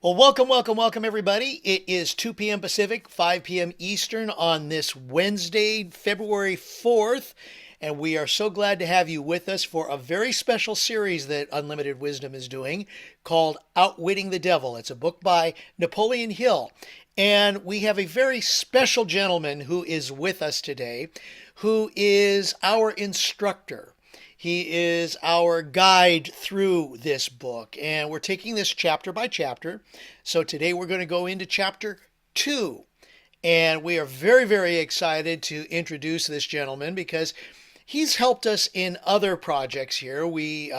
Well, welcome, everybody. It is 2 p.m. Pacific, 5 p.m. Eastern on this Wednesday, February 4th. And we are so glad to have you with us for a very special series that Unlimited Wisdom is doing called Outwitting the Devil. It's a book by Napoleon Hill. And we have a very special gentleman who is with us today, who is our instructor. He is our guide through this book, and we're taking this chapter by chapter. So today we're going to go into chapter 2, and we are very, very excited to introduce this gentleman because he's helped us in other projects here. We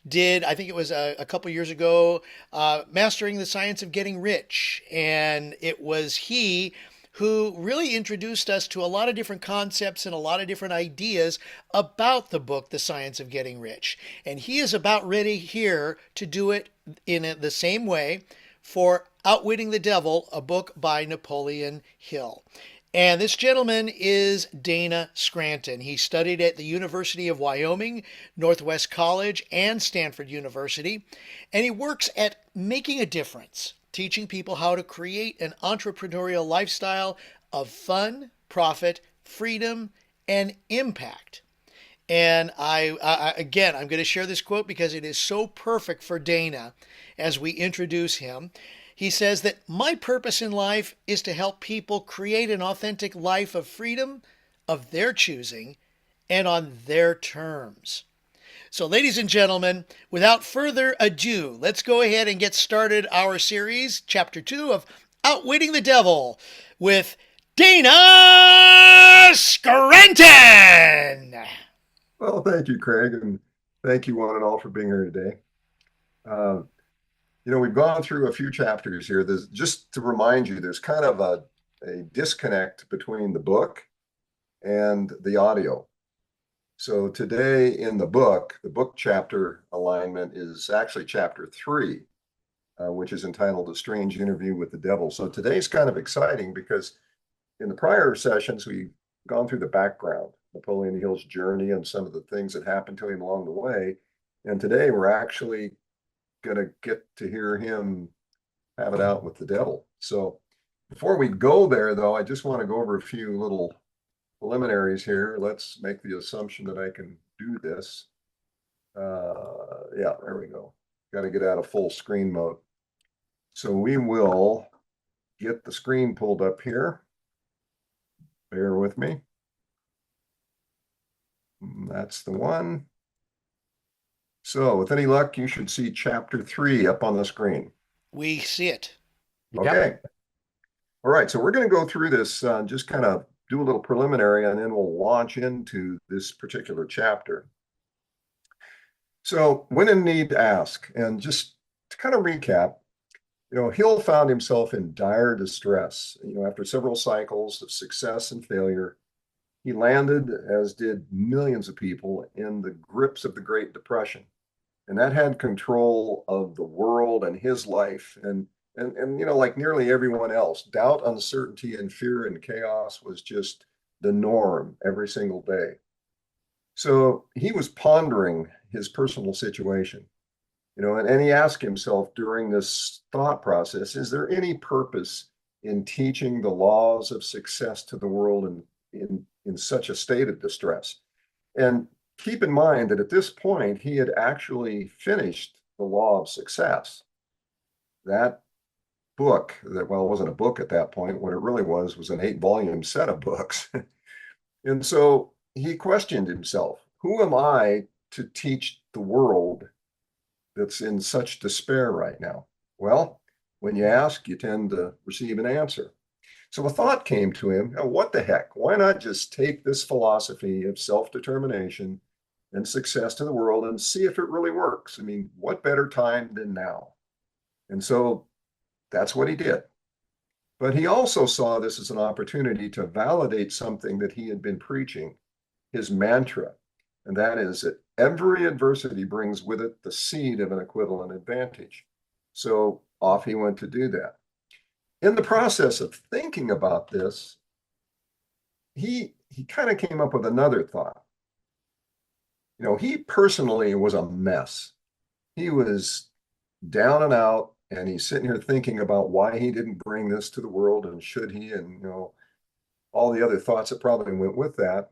did, I think it was a couple years ago, Mastering the Science of Getting Rich, and it was he who really introduced us to a lot of different concepts and a lot of different ideas about the book, The Science of Getting Rich. And he is about ready here to do it in the same way for Outwitting the Devil, a book by Napoleon Hill. And this gentleman is Dana Scranton. He studied at the University of Wyoming, Northwest College, and Stanford University. And he works at making a difference, teaching people how to create an entrepreneurial lifestyle of fun, profit, freedom, and impact. And again, I'm going to share this quote because it is so perfect for Dana as we introduce him. He says that my purpose in life is to help people create an authentic life of freedom of their choosing and on their terms. So, ladies and gentlemen, without further ado, let's go ahead and get started our series, Chapter 2 of Outwitting the Devil, with Dana Scranton. Well, thank you, Craig, and thank you one and all for being here today. Uh, we've gone through a few chapters here. There's just to remind you, there's kind of a disconnect between the book and the audio. So today in the book chapter alignment is actually chapter 3, which is entitled A Strange Interview with the Devil. So today's kind of exciting because in the prior sessions, we've gone through the background, Napoleon Hill's journey and some of the things that happened to him along the way. And today we're actually going to get to hear him have it out with the devil. So before we go there, though, I just want to go over a few little preliminaries here. Let's make the assumption that I can do this. Yeah, there we go. Got to get out of full screen mode. So we will get the screen pulled up here. Bear with me. That's the one. So with any luck, you should see chapter 3 up on the screen. We see it. Okay. All right. So we're going to go through this, just kind of do a little preliminary, and then we'll launch into this particular chapter. So when in need, ask. And just to kind of recap, Hill found himself in dire distress. After several cycles of success and failure, he landed, as did millions of people, in the grips of the Great Depression. And that had control of the world and his life. And like nearly everyone else, doubt, uncertainty, and fear and chaos was just the norm every single day. So he was pondering his personal situation, and he asked himself during this thought process, is there any purpose in teaching the laws of success to the world in such a state of distress? And keep in mind that at this point, he had actually finished the law of success. That book, it wasn't a book at that point. What it really was an 8-volume set of books. And so he questioned himself, who am I to teach the world that's in such despair right now? Well, when you ask, you tend to receive an answer. So a thought came to him, oh, what the heck? Why not just take this philosophy of self-determination and success to the world and see if it really works? I mean, what better time than now? And so that's what he did. But he also saw this as an opportunity to validate something that he had been preaching, his mantra, and that is that every adversity brings with it the seed of an equivalent advantage. So off he went to do that. In the process of thinking about this, he kind of came up with another thought. He personally was a mess. He was down and out And he's sitting here thinking about why he didn't bring this to the world and should he, and all the other thoughts that probably went with that.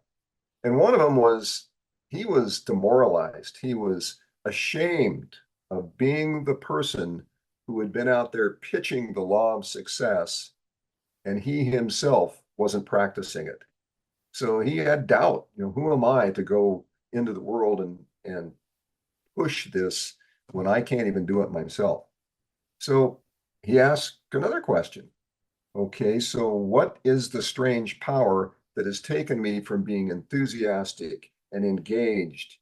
And one of them was he was demoralized. He was ashamed of being the person who had been out there pitching the law of success, and he himself wasn't practicing it. So he had doubt. Who am I to go into the world and push this when I can't even do it myself? So he asked another question. Okay, so what is the strange power that has taken me from being enthusiastic and engaged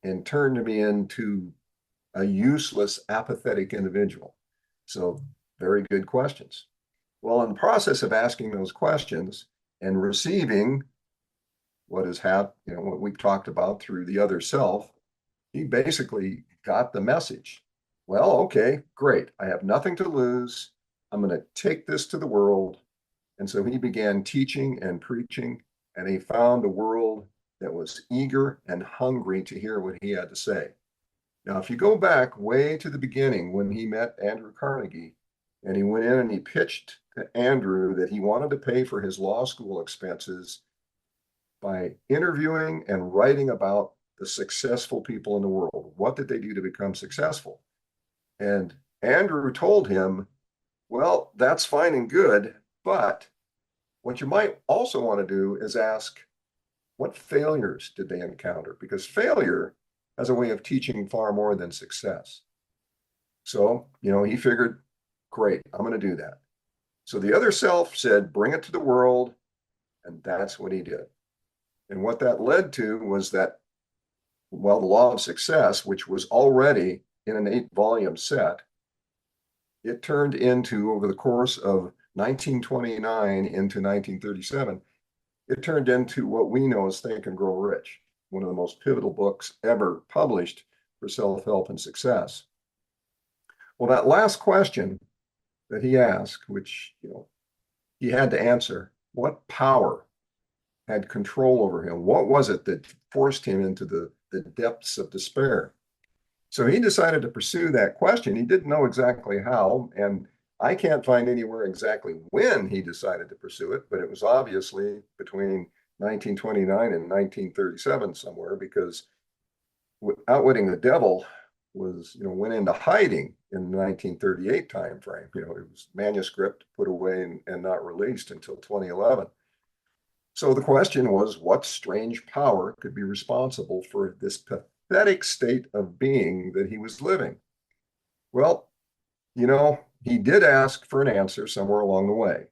and turned me into a useless, apathetic individual? So, very good questions. Well, in the process of asking those questions and receiving what is what we've talked about through the other self, he basically got the message. Well, okay, great. I have nothing to lose. I'm going to take this to the world. And so he began teaching and preaching, and he found a world that was eager and hungry to hear what he had to say. Now, if you go back way to the beginning when he met Andrew Carnegie, and he went in and he pitched to Andrew that he wanted to pay for his law school expenses by interviewing and writing about the successful people in the world. What did they do to become successful? And Andrew told him, well, that's fine and good, but what you might also want to do is ask, what failures did they encounter? Because failure has a way of teaching far more than success. So, he figured, great, I'm going to do that. So the other self said, bring it to the world. And that's what he did. And what that led to was that, well, the law of success, which was already in an 8-volume set, it turned into, over the course of 1929 into 1937, it turned into what we know as Think and Grow Rich, one of the most pivotal books ever published for self-help and success. Well, that last question that he asked, which he had to answer, what power had control over him? What was it that forced him into the depths of despair? So he decided to pursue that question. He didn't know exactly how, and I can't find anywhere exactly when he decided to pursue it, but it was obviously between 1929 and 1937 somewhere, because Outwitting the Devil went into hiding in the 1938 time frame. It was manuscript put away and not released until 2011. So the question was, what strange power could be responsible for this pathetic state of being that he was living? Well, he did ask for an answer somewhere along the way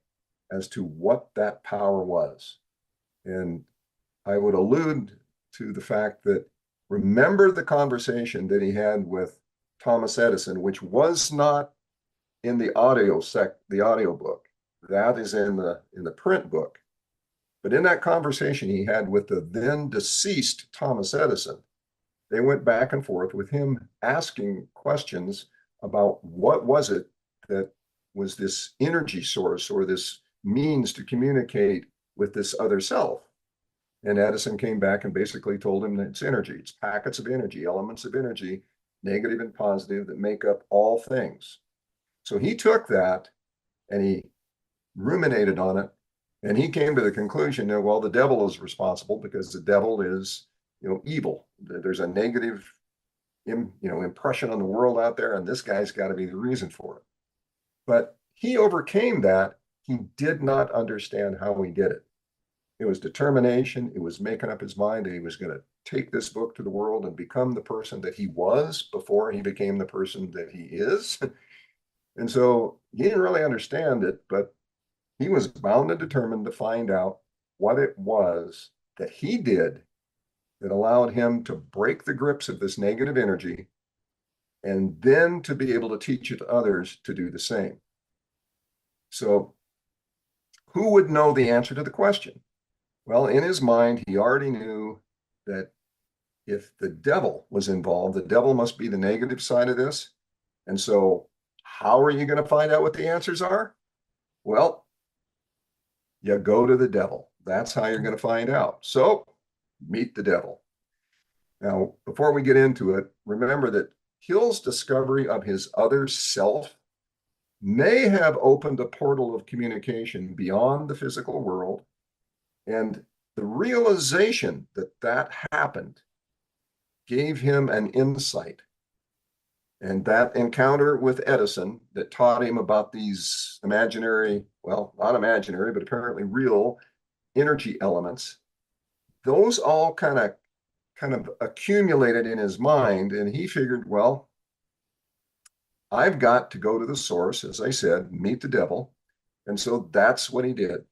as to what that power was. And I would allude to the fact that, remember the conversation that he had with Thomas Edison, which was not in the audio book. That is in the print book. But in that conversation he had with the then deceased Thomas Edison, they went back and forth with him asking questions about what was it that was this energy source or this means to communicate with this other self. And Edison came back and basically told him that it's energy. It's packets of energy, elements of energy, negative and positive, that make up all things. So he took that and he ruminated on it, and he came to the conclusion that, well, the devil is responsible because the devil is, evil. There's a negative, impression on the world out there, and this guy's got to be the reason for it. But he overcame that. He did not understand how he did it. It was determination. It was making up his mind that he was going to take this book to the world and become the person that he was before he became the person that he is. And so he didn't really understand it, but he was bound and determined to find out what it was that he did that allowed him to break the grips of this negative energy and then to be able to teach it to others to do the same. So who would know the answer to the question? Well, in his mind, he already knew that if the devil was involved, the devil must be the negative side of this. And so how are you going to find out what the answers are? Well, you go to the devil. That's how you're going to find out. So meet the devil. Now, before we get into it, remember that Hill's discovery of his other self may have opened a portal of communication beyond the physical world. And the realization that that happened gave him an insight. And that encounter with Edison that taught him about these imaginary, well, not imaginary, but apparently real energy elements, those all kind of accumulated in his mind. And he figured, well, I've got to go to the source, as I said, meet the devil. And so that's what he did.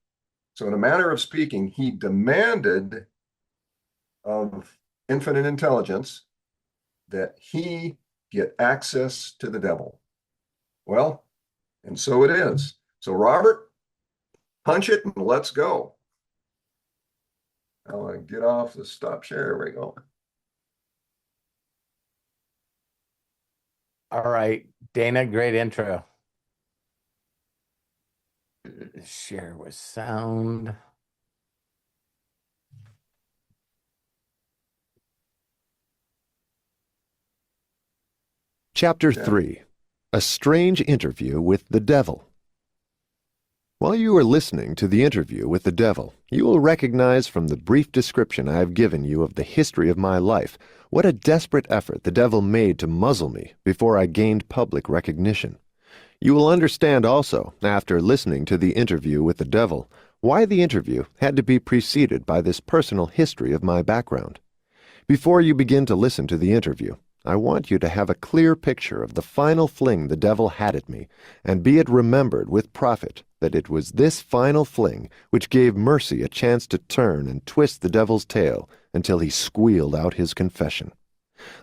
So in a manner of speaking, he demanded of infinite intelligence that he get access to the devil. Well, and so it is. So Robert, punch it and let's go. I want to get off the stop share. There we go. All right, Dana, great intro. Share with sound. Chapter 3: A Strange Interview with the Devil. While you are listening to the interview with the devil, you will recognize from the brief description I have given you of the history of my life what a desperate effort the devil made to muzzle me before I gained public recognition. You will understand also, after listening to the interview with the devil, why the interview had to be preceded by this personal history of my background. Before you begin to listen to the interview, I want you to have a clear picture of the final fling the devil had at me, and be it remembered with profit that it was this final fling which gave Mercy a chance to turn and twist the devil's tail until he squealed out his confession.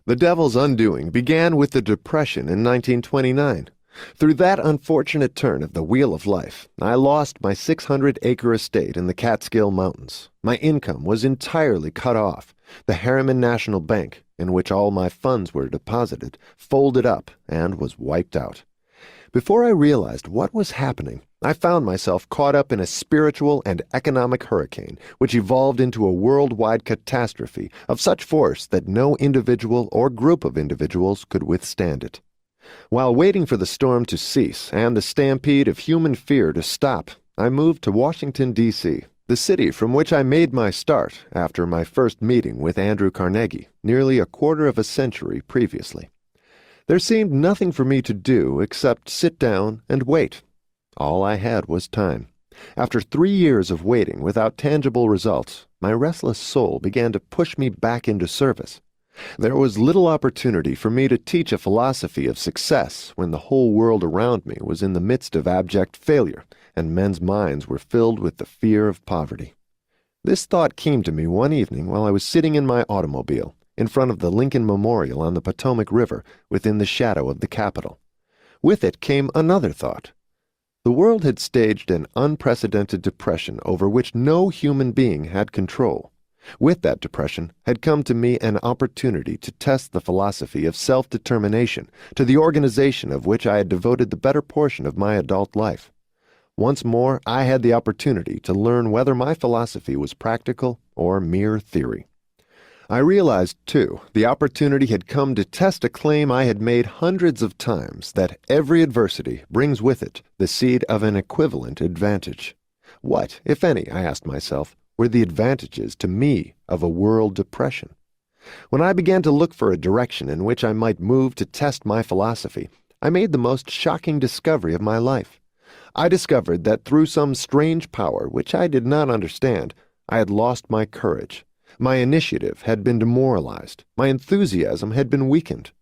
The devil's undoing began with the Depression in 1929. Through that unfortunate turn of the wheel of life, I lost my 600-acre estate in the Catskill Mountains. My income was entirely cut off. The Harriman National Bank, in which all my funds were deposited, folded up and was wiped out. Before I realized what was happening, I found myself caught up in a spiritual and economic hurricane which evolved into a worldwide catastrophe of such force that no individual or group of individuals could withstand it. While waiting for the storm to cease and the stampede of human fear to stop, I moved to Washington, D.C., the city from which I made my start after my first meeting with Andrew Carnegie, nearly a quarter of a century previously. There seemed nothing for me to do except sit down and wait. All I had was time. After 3 years of waiting without tangible results, my restless soul began to push me back into service. There was little opportunity for me to teach a philosophy of success when the whole world around me was in the midst of abject failure, and men's minds were filled with the fear of poverty. This thought came to me one evening while I was sitting in my automobile in front of the Lincoln Memorial on the Potomac River within the shadow of the Capitol. With it came another thought. The world had staged an unprecedented depression over which no human being had control. With that depression had come to me an opportunity to test the philosophy of self-determination, to the organization of which I had devoted the better portion of my adult life. Once more, I had the opportunity to learn whether my philosophy was practical or mere theory. I realized, too, the opportunity had come to test a claim I had made hundreds of times, that every adversity brings with it the seed of an equivalent advantage. What, if any, I asked myself, were the advantages to me of a world depression? When I began to look for a direction in which I might move to test my philosophy, I made the most shocking discovery of my life. I discovered that through some strange power which I did not understand, I had lost my courage. My initiative had been demoralized. My enthusiasm had been weakened.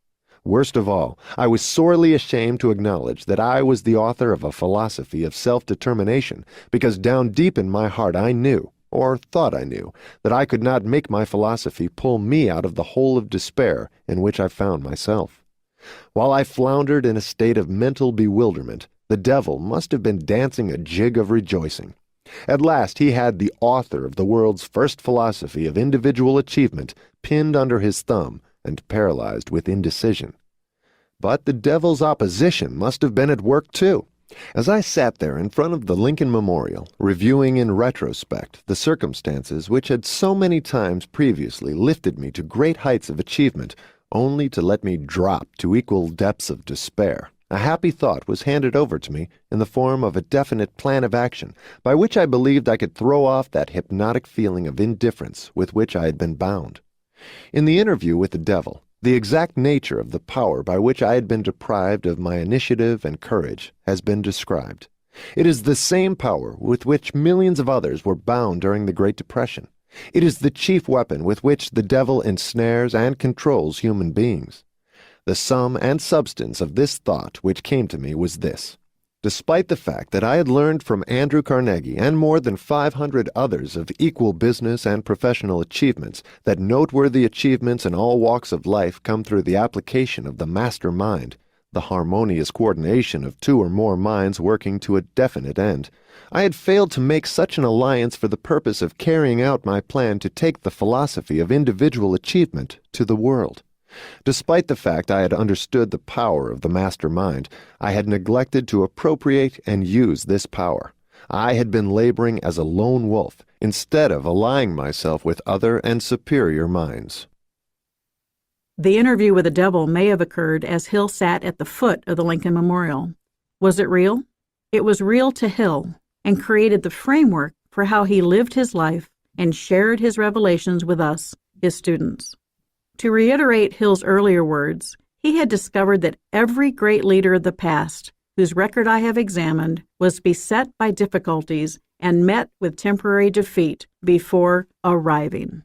Worst of all, I was sorely ashamed to acknowledge that I was the author of a philosophy of self-determination, because down deep in my heart I knew, or thought I knew, that I could not make my philosophy pull me out of the hole of despair in which I found myself. While I floundered in a state of mental bewilderment, the devil must have been dancing a jig of rejoicing. At last he had the author of the world's first philosophy of individual achievement pinned under his thumb and paralyzed with indecision. But the devil's opposition must have been at work too. As I sat there in front of the Lincoln Memorial, reviewing in retrospect the circumstances which had so many times previously lifted me to great heights of achievement, only to let me drop to equal depths of despair, a happy thought was handed over to me in the form of a definite plan of action by which I believed I could throw off that hypnotic feeling of indifference with which I had been bound. In the interview with the devil, the exact nature of the power by which I had been deprived of my initiative and courage has been described. It is the same power with which millions of others were bound during the Great Depression. It is the chief weapon with which the devil ensnares and controls human beings. The sum and substance of this thought which came to me was this. Despite the fact that I had learned from Andrew Carnegie and more than 500 others of equal business and professional achievements that noteworthy achievements in all walks of life come through the application of the master mind, the harmonious coordination of two or more minds working to a definite end, I had failed to make such an alliance for the purpose of carrying out my plan to take the philosophy of individual achievement to the world. Despite the fact I had understood the power of the master mind, I had neglected to appropriate and use this power. I had been laboring as a lone wolf instead of allying myself with other and superior minds. The interview with the devil may have occurred as Hill sat at the foot of the Lincoln Memorial. Was it real? It was real to Hill and created the framework for how he lived his life and shared his revelations with us, his students. To reiterate Hill's earlier words, he had discovered that every great leader of the past, whose record I have examined, was beset by difficulties and met with temporary defeat before arriving.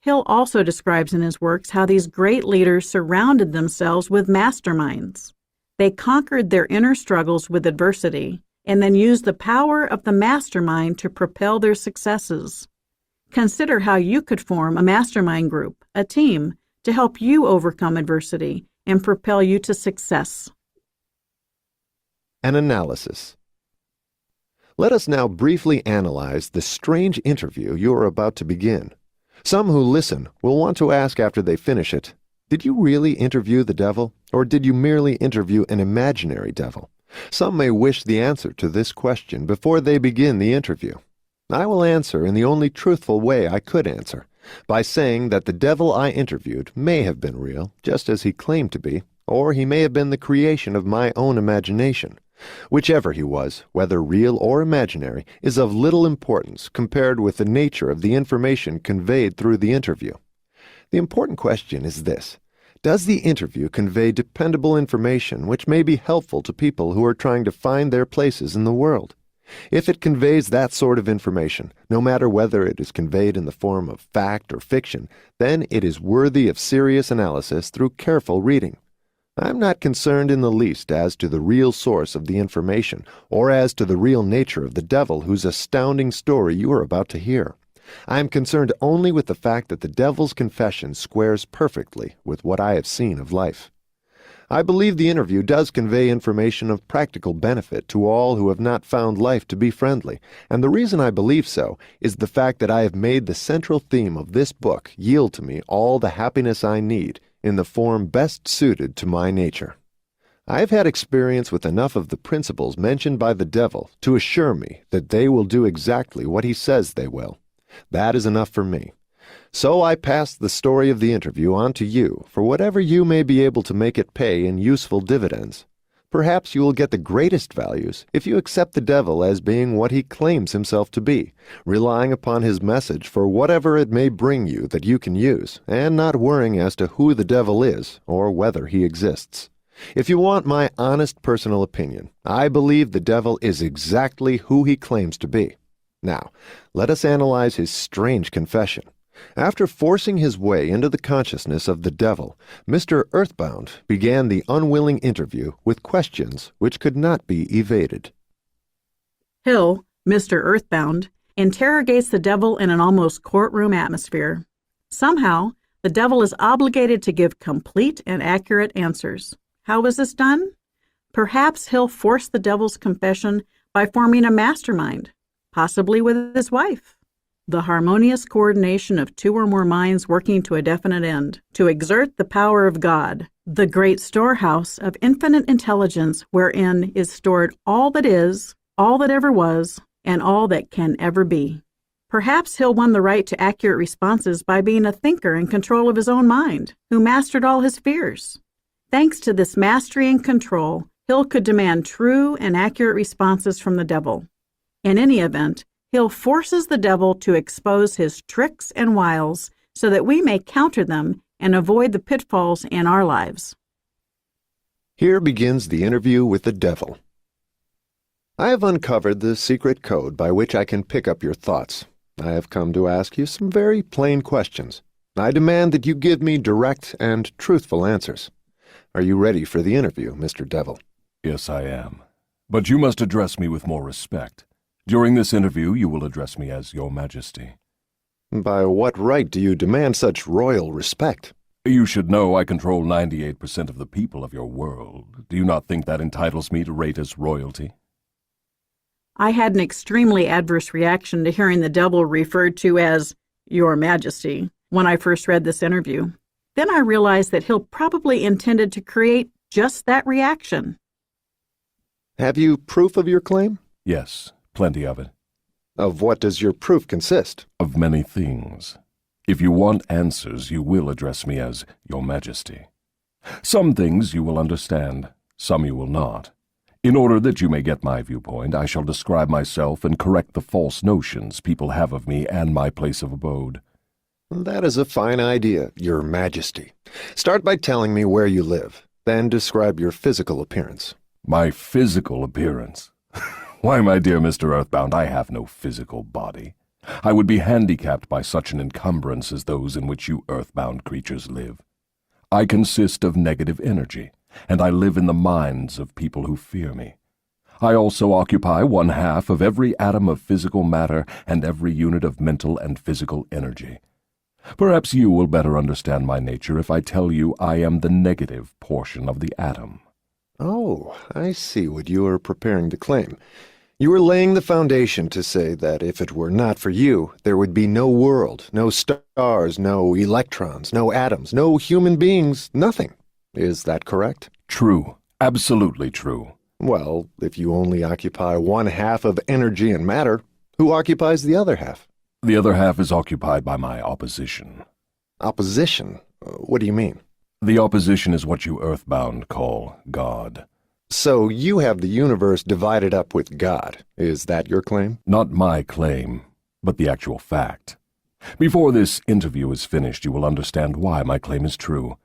Hill also describes in his works how these great leaders surrounded themselves with masterminds. They conquered their inner struggles with adversity and then used the power of the mastermind to propel their successes. Consider how you could form a mastermind group, a team, to help you overcome adversity and propel you to success. An analysis. Let us now briefly analyze the strange interview you are about to begin. Some who listen will want to ask after they finish it, did you really interview the devil, or did you merely interview an imaginary devil? Some may wish the answer to this question before they begin the interview. I will answer in the only truthful way I could answer, by saying that the devil I interviewed may have been real, just as he claimed to be, or he may have been the creation of my own imagination. Whichever he was, whether real or imaginary, is of little importance compared with the nature of the information conveyed through the interview. The important question is this: does the interview convey dependable information which may be helpful to people who are trying to find their places in the world? If it conveys that sort of information, no matter whether it is conveyed in the form of fact or fiction, then it is worthy of serious analysis through careful reading. I am not concerned in the least as to the real source of the information, or as to the real nature of the devil whose astounding story you are about to hear. I am concerned only with the fact that the devil's confession squares perfectly with what I have seen of life. I believe the interview does convey information of practical benefit to all who have not found life to be friendly, and the reason I believe so is the fact that I have made the central theme of this book yield to me all the happiness I need in the form best suited to my nature. I have had experience with enough of the principles mentioned by the devil to assure me that they will do exactly what he says they will. That is enough for me. So I pass the story of the interview on to you for whatever you may be able to make it pay in useful dividends. Perhaps you will get the greatest values if you accept the devil as being what he claims himself to be, relying upon his message for whatever it may bring you that you can use, and not worrying as to who the devil is or whether he exists. If you want my honest personal opinion, I believe the devil is exactly who he claims to be. Now, let us analyze his strange confession. After forcing his way into the consciousness of the devil, Mr. Earthbound began the unwilling interview with questions which could not be evaded. Hill, Mr. Earthbound, interrogates the devil in an almost courtroom atmosphere. Somehow, the devil is obligated to give complete and accurate answers. How was this done? Perhaps Hill forced the devil's confession by forming a mastermind, possibly with his wife. The harmonious coordination of two or more minds working to a definite end, to exert the power of God, the great storehouse of infinite intelligence wherein is stored all that is, all that ever was, and all that can ever be. Perhaps Hill won the right to accurate responses by being a thinker in control of his own mind, who mastered all his fears. Thanks to this mastery and control, Hill could demand true and accurate responses from the devil. In any event, Hill forces the devil to expose his tricks and wiles so that we may counter them and avoid the pitfalls in our lives. Here begins the interview with the devil. I have uncovered the secret code by which I can pick up your thoughts. I have come to ask you some very plain questions. I demand that you give me direct and truthful answers. Are you ready for the interview, Mr. Devil? Yes, I am. But you must address me with more respect. During this interview, you will address me as Your Majesty. By what right do you demand such royal respect? You should know I control 98% of the people of your world. Do you not think that entitles me to rate as royalty? I had an extremely adverse reaction to hearing the devil referred to as Your Majesty when I first read this interview. Then I realized that Hill probably intended to create just that reaction. Have you proof of your claim? Yes, plenty of it. Of what does your proof consist? Of many things. If you want answers, you will address me as Your Majesty. Some things you will understand, some you will not. In order that you may get my viewpoint, I shall describe myself and correct the false notions people have of me and my place of abode. That is a fine idea, Your Majesty. Start by telling me where you live, then describe your physical appearance. My physical appearance? Why, my dear Mr. Earthbound, I have no physical body. I would be handicapped by such an encumbrance as those in which you earthbound creatures live. I consist of negative energy, and I live in the minds of people who fear me. I also occupy 1/2 of every atom of physical matter and every unit of mental and physical energy. Perhaps you will better understand my nature if I tell you I am the negative portion of the atom. Oh, I see what you are preparing to claim. You are laying the foundation to say that if it were not for you, there would be no world, no stars, no electrons, no atoms, no human beings, nothing. Is that correct? True. Absolutely true. Well, if you only occupy 1/2 of energy and matter, who occupies the other half? The other half is occupied by my opposition. Opposition? What do you mean? The opposition is what you earthbound call God. So you have the universe divided up with God. Is that your claim? Not my claim, but the actual fact. Before this interview is finished, you will understand why my claim is true.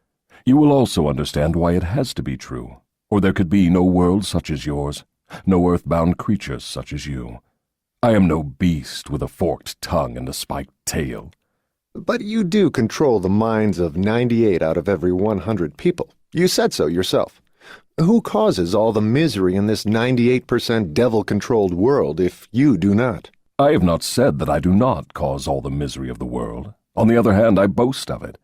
You will also understand why it has to be true, or there could be no world such as yours, no earthbound creatures such as you. I am no beast with a forked tongue and a spiked tail. But you do control the minds of 98 out of every 100 people. You said so yourself. Who causes all the misery in this 98% devil-controlled world if you do not? I have not said that I do not cause all the misery of the world. On the other hand, I boast of it.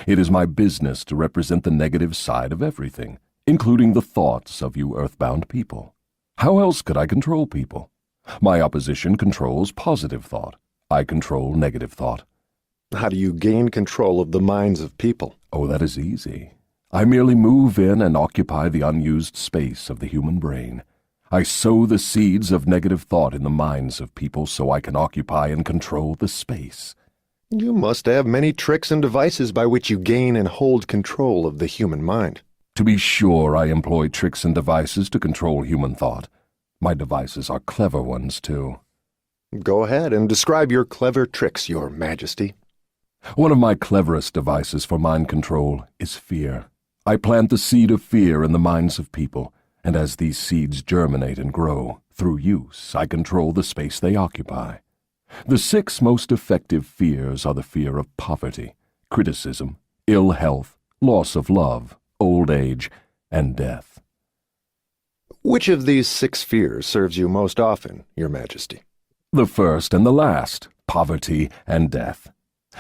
It is my business to represent the negative side of everything, including the thoughts of you earthbound people. How else could I control people? My opposition controls positive thought. I control negative thought. How do you gain control of the minds of people? Oh, that is easy. I merely move in and occupy the unused space of the human brain. I sow the seeds of negative thought in the minds of people so I can occupy and control the space. You must have many tricks and devices by which you gain and hold control of the human mind. To be sure, I employ tricks and devices to control human thought. My devices are clever ones, too. Go ahead and describe your clever tricks, Your Majesty. One of my cleverest devices for mind control is fear. I plant the seed of fear in the minds of people, and as these seeds germinate and grow, through use, I control the space they occupy. The 6 most effective fears are the fear of poverty, criticism, ill health, loss of love, old age, and death. Which of these 6 fears serves you most often, Your Majesty? The first and the last, poverty and death.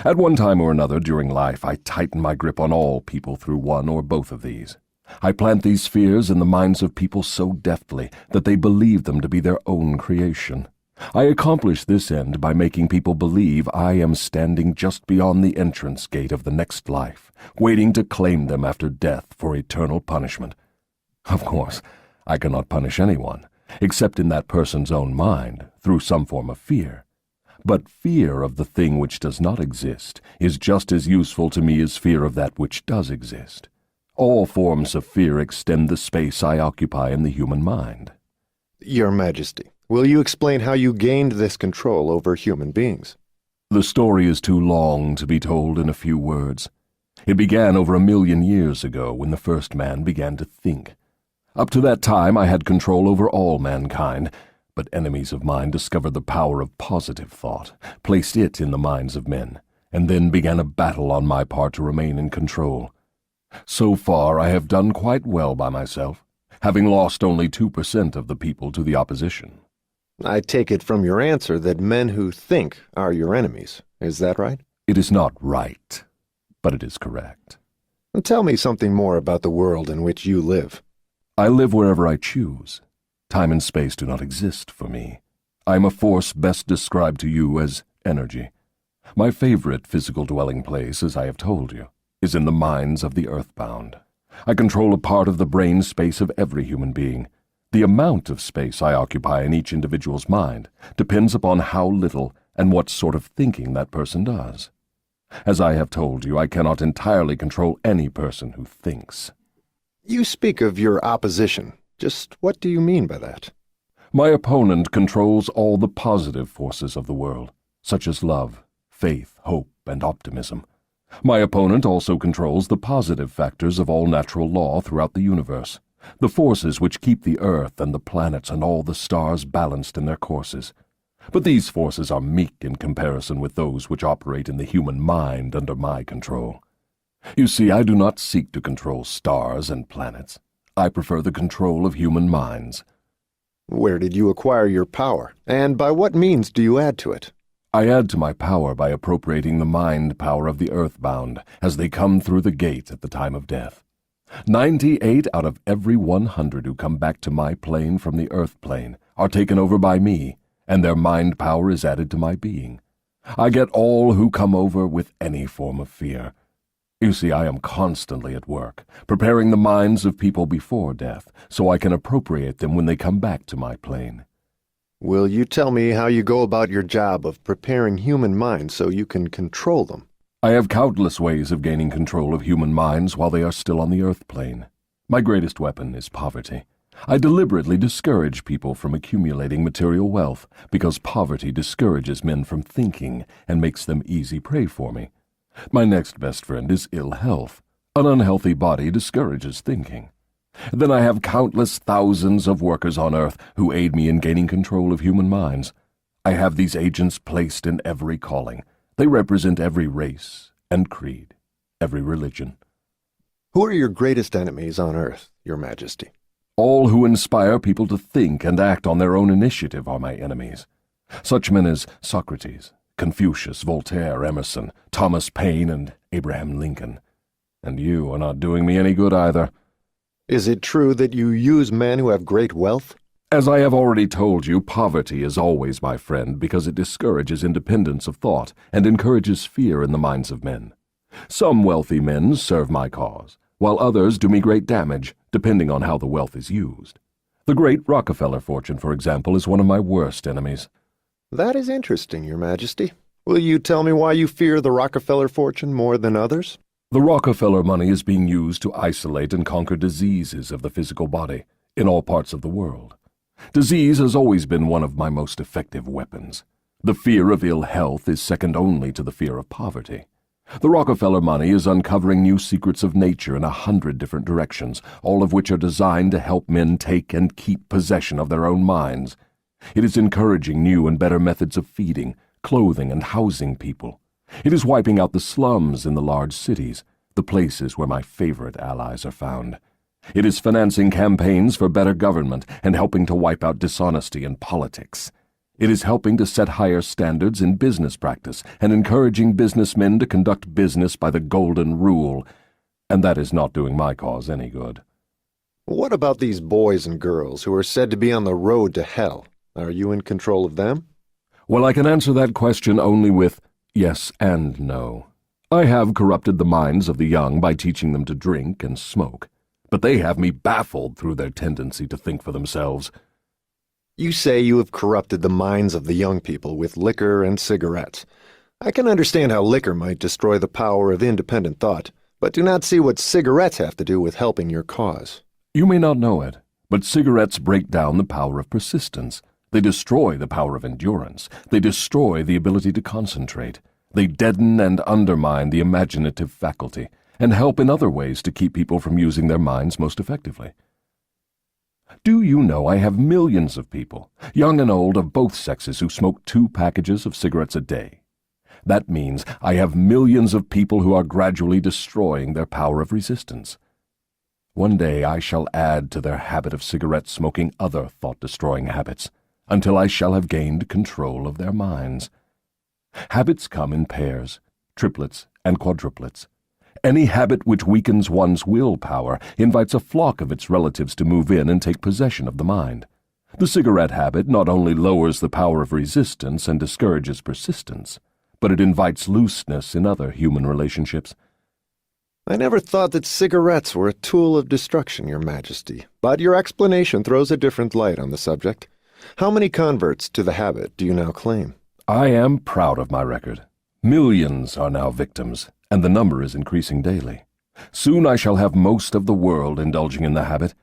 At one time or another during life, I tighten my grip on all people through one or both of these. I plant these fears in the minds of people so deftly that they believe them to be their own creation. I accomplish this end by making people believe I am standing just beyond the entrance gate of the next life, waiting to claim them after death for eternal punishment. Of course, I cannot punish anyone, except in that person's own mind, through some form of fear. But fear of the thing which does not exist is just as useful to me as fear of that which does exist. All forms of fear extend the space I occupy in the human mind. Your Majesty, will you explain how you gained this control over human beings? The story is too long to be told in a few words. It began over 1,000,000 years ago when the first man began to think. Up to that time I had control over all mankind, but enemies of mine discovered the power of positive thought, placed it in the minds of men, and then began a battle on my part to remain in control. So far I have done quite well by myself, having lost only 2% of the people to the opposition. I take it from your answer that men who think are your enemies. Is that right? It is not right, but it is correct. Tell me something more about the world in which you live. I live wherever I choose. Time and space do not exist for me. I am a force best described to you as energy. My favorite physical dwelling place, as I have told you, is in the minds of the earthbound. I control a part of the brain space of every human being. The amount of space I occupy in each individual's mind depends upon how little and what sort of thinking that person does. As I have told you, I cannot entirely control any person who thinks. You speak of your opposition. Just what do you mean by that? My opponent controls all the positive forces of the world, such as love, faith, hope, and optimism. My opponent also controls the positive factors of all natural law throughout the universe, the forces which keep the earth and the planets and all the stars balanced in their courses. But these forces are meek in comparison with those which operate in the human mind under my control. You see, I do not seek to control stars and planets. I prefer the control of human minds. Where did you acquire your power, and by what means do you add to it? I add to my power by appropriating the mind power of the earthbound as they come through the gate at the time of death. 98 out of every 100 who come back to my plane from the earth plane are taken over by me, and their mind power is added to my being. I get all who come over with any form of fear. You see, I am constantly at work, preparing the minds of people before death, so I can appropriate them when they come back to my plane. Will you tell me how you go about your job of preparing human minds so you can control them? I have countless ways of gaining control of human minds while they are still on the earth plane. My greatest weapon is poverty. I deliberately discourage people from accumulating material wealth because poverty discourages men from thinking and makes them easy prey for me. My next best friend is ill health. An unhealthy body discourages thinking. Then I have countless thousands of workers on earth who aid me in gaining control of human minds. I have these agents placed in every calling. They represent every race and creed, every religion. Who are your greatest enemies on earth, Your Majesty? All who inspire people to think and act on their own initiative are my enemies. Such men as Socrates, Confucius, Voltaire, Emerson, Thomas Paine, and Abraham Lincoln. And you are not doing me any good either. Is it true that you use men who have great wealth? As I have already told you, poverty is always my friend because it discourages independence of thought and encourages fear in the minds of men. Some wealthy men serve my cause, while others do me great damage, depending on how the wealth is used. The great Rockefeller fortune, for example, is one of my worst enemies. That is interesting, Your Majesty. Will you tell me why you fear the Rockefeller fortune more than others? The Rockefeller money is being used to isolate and conquer diseases of the physical body in all parts of the world. Disease has always been one of my most effective weapons. The fear of ill health is second only to the fear of poverty. The Rockefeller money is uncovering new secrets of nature in 100 different directions, all of which are designed to help men take and keep possession of their own minds. It is encouraging new and better methods of feeding, clothing, and housing people. It is wiping out the slums in the large cities, the places where my favorite allies are found. It is financing campaigns for better government and helping to wipe out dishonesty in politics. It is helping to set higher standards in business practice and encouraging businessmen to conduct business by the golden rule, and that is not doing my cause any good. What about these boys and girls who are said to be on the road to hell? Are you in control of them? Well, I can answer that question only with yes and no. I have corrupted the minds of the young by teaching them to drink and smoke, but they have me baffled through their tendency to think for themselves. You say you have corrupted the minds of the young people with liquor and cigarettes. I can understand how liquor might destroy the power of independent thought, but do not see what cigarettes have to do with helping your cause. You may not know it, but cigarettes break down the power of persistence. They destroy the power of endurance. They destroy the ability to concentrate. They deaden and undermine the imaginative faculty, and help in other ways to keep people from using their minds most effectively. Do you know I have millions of people, young and old of both sexes, who smoke 2 packages of cigarettes a day? That means I have millions of people who are gradually destroying their power of resistance. One day I shall add to their habit of cigarette smoking other thought-destroying habits, until I shall have gained control of their minds. Habits come in pairs, triplets, and quadruplets. Any habit which weakens one's willpower invites a flock of its relatives to move in and take possession of the mind. The cigarette habit not only lowers the power of resistance and discourages persistence, but it invites looseness in other human relationships. I never thought that cigarettes were a tool of destruction, Your Majesty, but your explanation throws a different light on the subject. How many converts to the habit do you now claim? I am proud of my record. Millions are now victims, and the number is increasing daily. Soon I shall have most of the world indulging in the habit.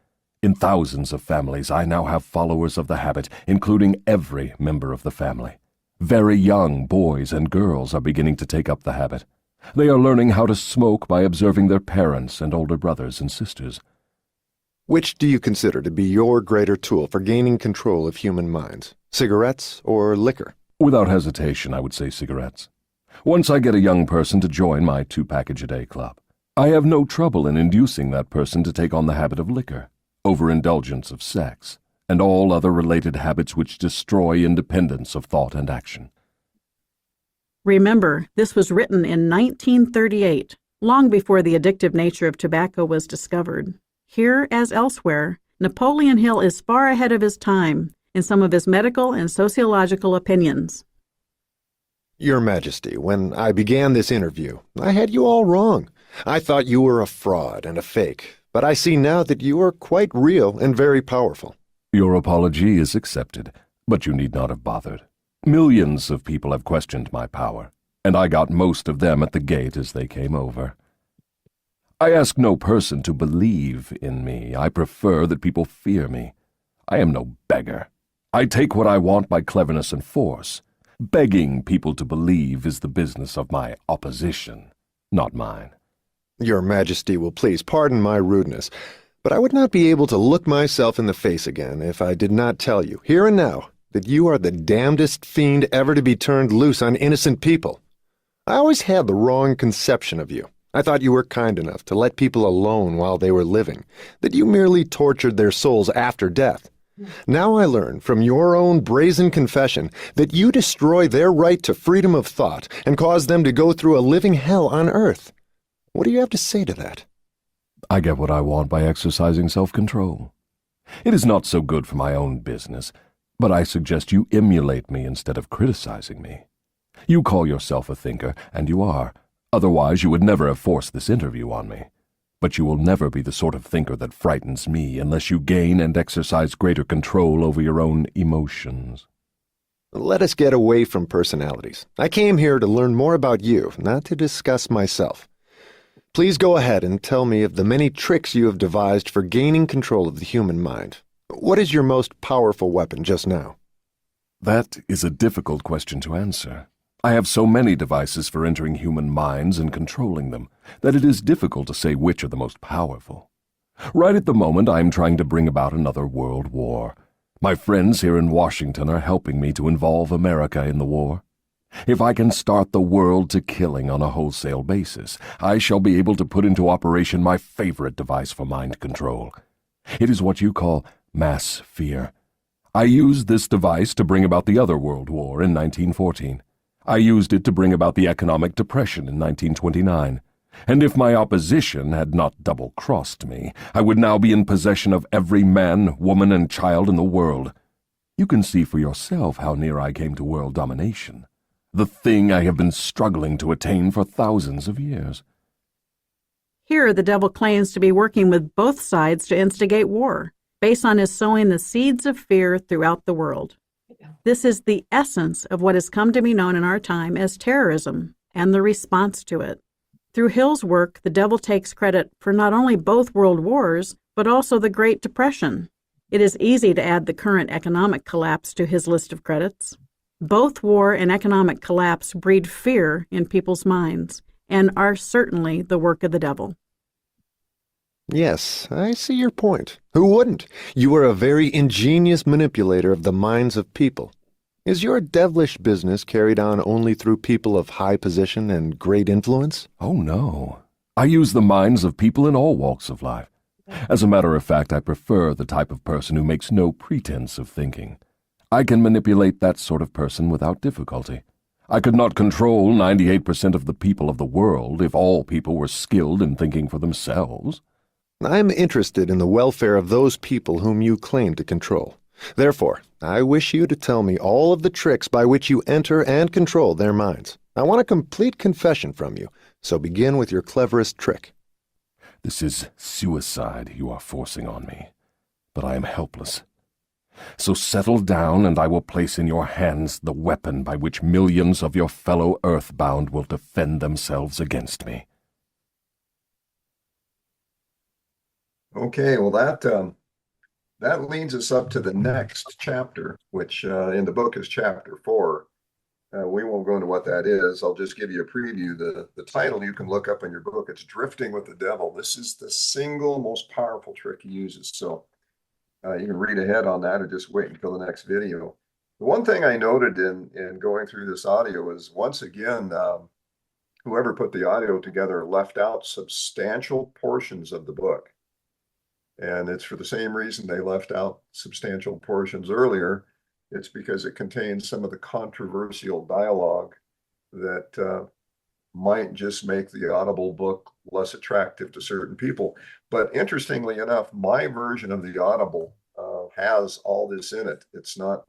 In thousands of families I now have followers of the habit, including every member of the family. Very young boys and girls are beginning to take up the habit. They are learning how to smoke by observing their parents and older brothers and sisters. Which do you consider to be your greater tool for gaining control of human minds, cigarettes or liquor? Without hesitation, I would say cigarettes. Once I get a young person to join my 2-package-a-day club, I have no trouble in inducing that person to take on the habit of liquor, overindulgence of sex, and all other related habits which destroy independence of thought and action. Remember, this was written in 1938, long before the addictive nature of tobacco was discovered. Here, as elsewhere, Napoleon Hill is far ahead of his time in some of his medical and sociological opinions. Your Majesty, when I began this interview, I had you all wrong. I thought you were a fraud and a fake, but I see now that you are quite real and very powerful. Your apology is accepted, but you need not have bothered. Millions of people have questioned my power, and I got most of them at the gate as they came over. I ask no person to believe in me. I prefer that people fear me. I am no beggar. I take what I want by cleverness and force. Begging people to believe is the business of my opposition, not mine. Your Majesty will please pardon my rudeness, but I would not be able to look myself in the face again if I did not tell you, here and now, that you are the damnedest fiend ever to be turned loose on innocent people. I always had the wrong conception of you. I thought you were kind enough to let people alone while they were living, that you merely tortured their souls after death. Now I learn from your own brazen confession that you destroy their right to freedom of thought and cause them to go through a living hell on earth. What do you have to say to that? I get what I want by exercising self-control. It is not so good for my own business, but I suggest you emulate me instead of criticizing me. You call yourself a thinker, and you are. Otherwise you would never have forced this interview on me. But you will never be the sort of thinker that frightens me unless you gain and exercise greater control over your own emotions. Let us get away from personalities. I came here to learn more about you, not to discuss myself. Please go ahead and tell me of the many tricks you have devised for gaining control of the human mind. What is your most powerful weapon just now? That is a difficult question to answer. I have so many devices for entering human minds and controlling them that it is difficult to say which are the most powerful. Right at the moment, I am trying to bring about another world war. My friends here in Washington are helping me to involve America in the war. If I can start the world to killing on a wholesale basis, I shall be able to put into operation my favorite device for mind control. It is what you call mass fear. I used this device to bring about the other world war in 1914. I used it to bring about the economic depression in 1929. And if my opposition had not double-crossed me, I would now be in possession of every man, woman, and child in the world. You can see for yourself how near I came to world domination, the thing I have been struggling to attain for thousands of years. Here, the devil claims to be working with both sides to instigate war, based on his sowing the seeds of fear throughout the world. This is the essence of what has come to be known in our time as terrorism and the response to it. Through Hill's work, the devil takes credit for not only both world wars, but also the Great Depression. It is easy to add the current economic collapse to his list of credits. Both war and economic collapse breed fear in people's minds and are certainly the work of the devil. Yes, I see your point. Who wouldn't? You are a very ingenious manipulator of the minds of people. Is your devilish business carried on only through people of high position and great influence? Oh, no. I use the minds of people in all walks of life. As a matter of fact, I prefer the type of person who makes no pretense of thinking. I can manipulate that sort of person without difficulty. I could not control 98% of the people of the world if all people were skilled in thinking for themselves. I'm interested in the welfare of those people whom you claim to control. Therefore, I wish you to tell me all of the tricks by which you enter and control their minds. I want a complete confession from you, so begin with your cleverest trick. This is suicide you are forcing on me, but I am helpless. So settle down, and I will place in your hands the weapon by which millions of your fellow earthbound will defend themselves against me. Okay, well, that leads us up to the next chapter, which in the book is chapter 4. We won't go into what that is. I'll just give you a preview. The title you can look up in your book. It's Drifting with the Devil. This is the single most powerful trick he uses. So you can read ahead on that or just wait until the next video. The one thing I noted in going through this audio is, once again, whoever put the audio together left out substantial portions of the book. And it's for the same reason they left out substantial portions earlier. It's because it contains some of the controversial dialogue that might just make the Audible book less attractive to certain people. But interestingly enough, my version of the Audible has all this in it. It's not,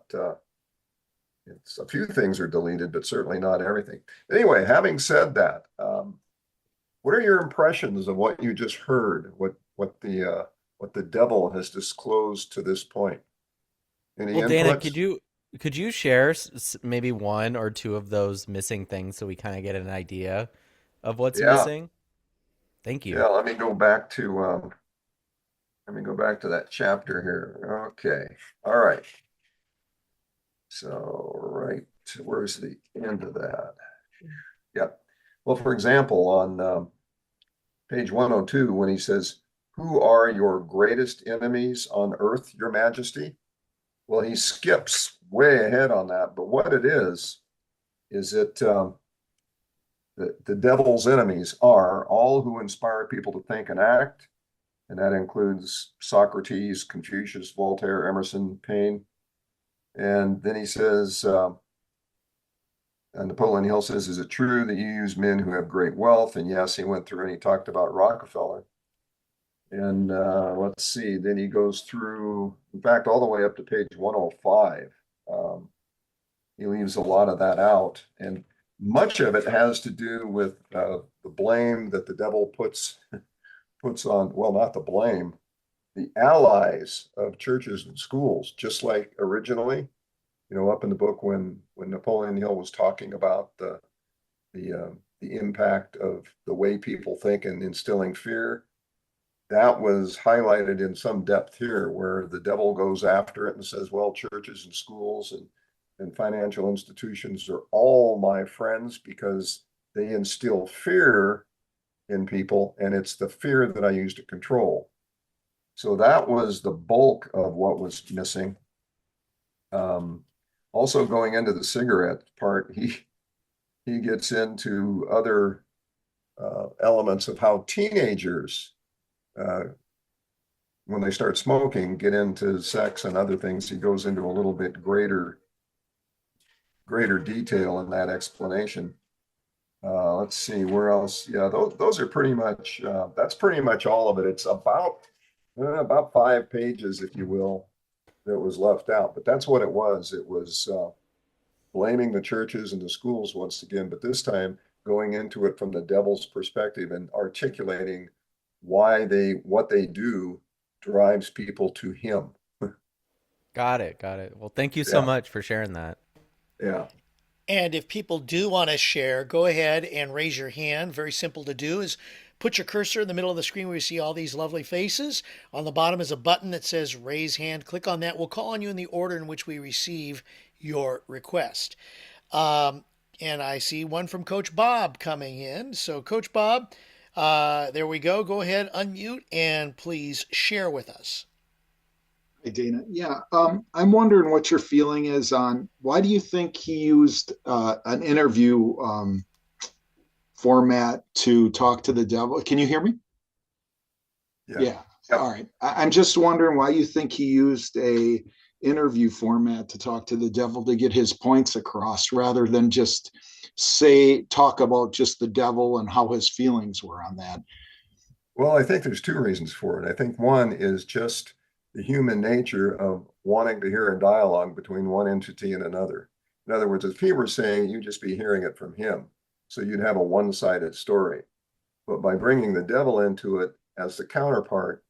it's a few things are deleted, but certainly not everything. Anyway, having said that, what are your impressions of what you just heard? What the devil has disclosed to this point? Any Well, Dana, inputs? could you share maybe one or two of those missing things so we kind of get an idea of what's Yeah, missing? Thank you. yeah. Let me go back to that chapter here. Okay, all right. So where's the end of that? Yeah. Well, for example, on page 102, when he says, "Who are your greatest enemies on earth, your majesty?" Well, he skips way ahead on that. But what it is that the devil's enemies are all who inspire people to think and act. And that includes Socrates, Confucius, Voltaire, Emerson, Paine. And then he says, Napoleon Hill says, "Is it true that you use men who have great wealth?" And yes, he went through and he talked about Rockefeller. And let's see, then he goes through, in fact, all the way up to page 105. He leaves a lot of that out. And much of it has to do with the blame that the devil puts on, well, not the blame, the allies of churches and schools, just like originally, up in the book when Napoleon Hill was talking about the impact of the way people think and instilling fear. That was highlighted in some depth here, where the devil goes after it and says, well, churches and schools and financial institutions are all my friends because they instill fear in people, and it's the fear that I use to control. So that was the bulk of what was missing. Also, going into the cigarette part, he gets into other elements of how teenagers, when they start smoking, get into sex and other things. He goes into a little bit greater detail in that explanation. Let's see where else. Yeah, those are pretty much, that's pretty much all of it. It's about 5 pages, if you will, that was left out. But that's what it was. It was blaming the churches and the schools once again, but this time going into it from the devil's perspective and articulating what they do drives people to him. Got it. Well, thank you so much for sharing that. Yeah. And if people do want to share, go ahead and raise your hand. Very simple to do is put your cursor in the middle of the screen where you see all these lovely faces. On the bottom is a button that says raise hand. Click on that. We'll call on you in the order in which we receive your request. And I see one from Coach Bob coming in. So Coach Bob, there we go. Go ahead, unmute, and please share with us. Hey, Dana. Yeah, I'm wondering what your feeling is on why do you think he used an interview format to talk to the devil? Can you hear me? Yeah. All right. I'm just wondering why you think he used a interview format to talk to the devil to get his points across rather than just talk about just the devil and how his feelings were on that. Well, I think there's two reasons for it. I think one is just the human nature of wanting to hear a dialogue between one entity and another. In other words, if he were saying, you'd just be hearing it from him. So you'd have a one-sided story. But by bringing the devil into it as the counterpart,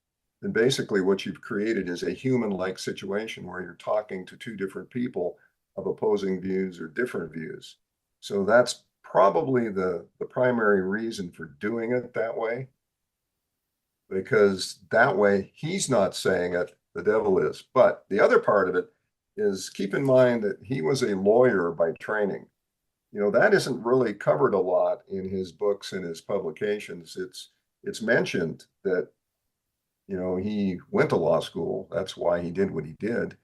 then basically what you've created is a human-like situation where you're talking to two different people of opposing views or different views. So that's probably the primary reason for doing it that way. Because that way he's not saying it, the devil is. But the other part of it is keep in mind that he was a lawyer by training. You know, that isn't really covered a lot in his books and his publications. It's mentioned that, you know, he went to law school. That's why he did what he did.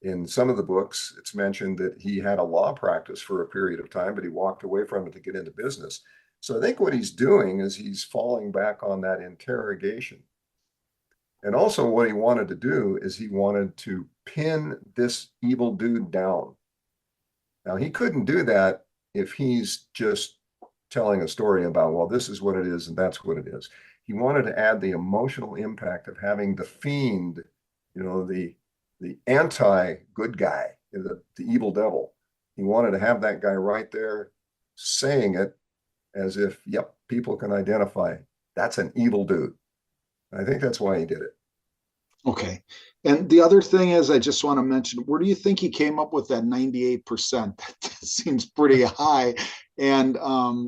In some of the books, it's mentioned that he had a law practice for a period of time, but he walked away from it to get into business. So I think what he's doing is he's falling back on that interrogation. And also what he wanted to do is he wanted to pin this evil dude down. Now, he couldn't do that if he's just telling a story about, well, this is what it is and that's what it is. He wanted to add the emotional impact of having the fiend, you know, the anti-good guy, the evil devil. He wanted to have that guy right there saying it as if, yep, people can identify that's an evil dude. I think that's why he did it. Okay. And the other thing is, I just want to mention, where do you think he came up with that 98%? That seems pretty high. And, I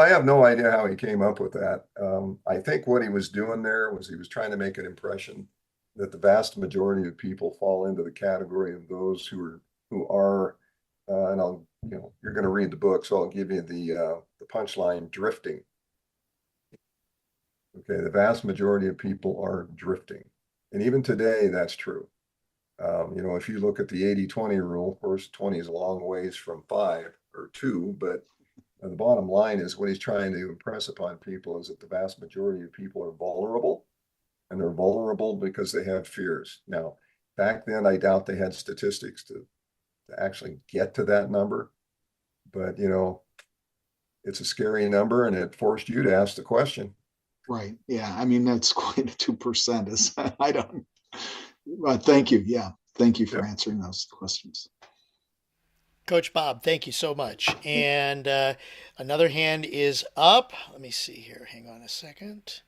have no idea how he came up with that. I think what he was doing there was he was trying to make an impression that the vast majority of people fall into the category of those who are, and you're going to read the book, so I'll give you the punchline: drifting. Okay, the vast majority of people are drifting. And even today, that's true. If you look at the 80-20 rule, of course, 20 is a long ways from 5 or 2, but the bottom line is what he's trying to impress upon people is that the vast majority of people are vulnerable, and they're vulnerable because they have fears. Now, back then, I doubt they had statistics to actually get to that number, but, it's a scary number, and it forced you to ask the question. Right. Yeah. I mean, that's quite a 2%. I don't, thank you. Yeah. Thank you for answering those questions. Coach Bob, thank you so much. And another hand is up. Let me see here. Hang on a second.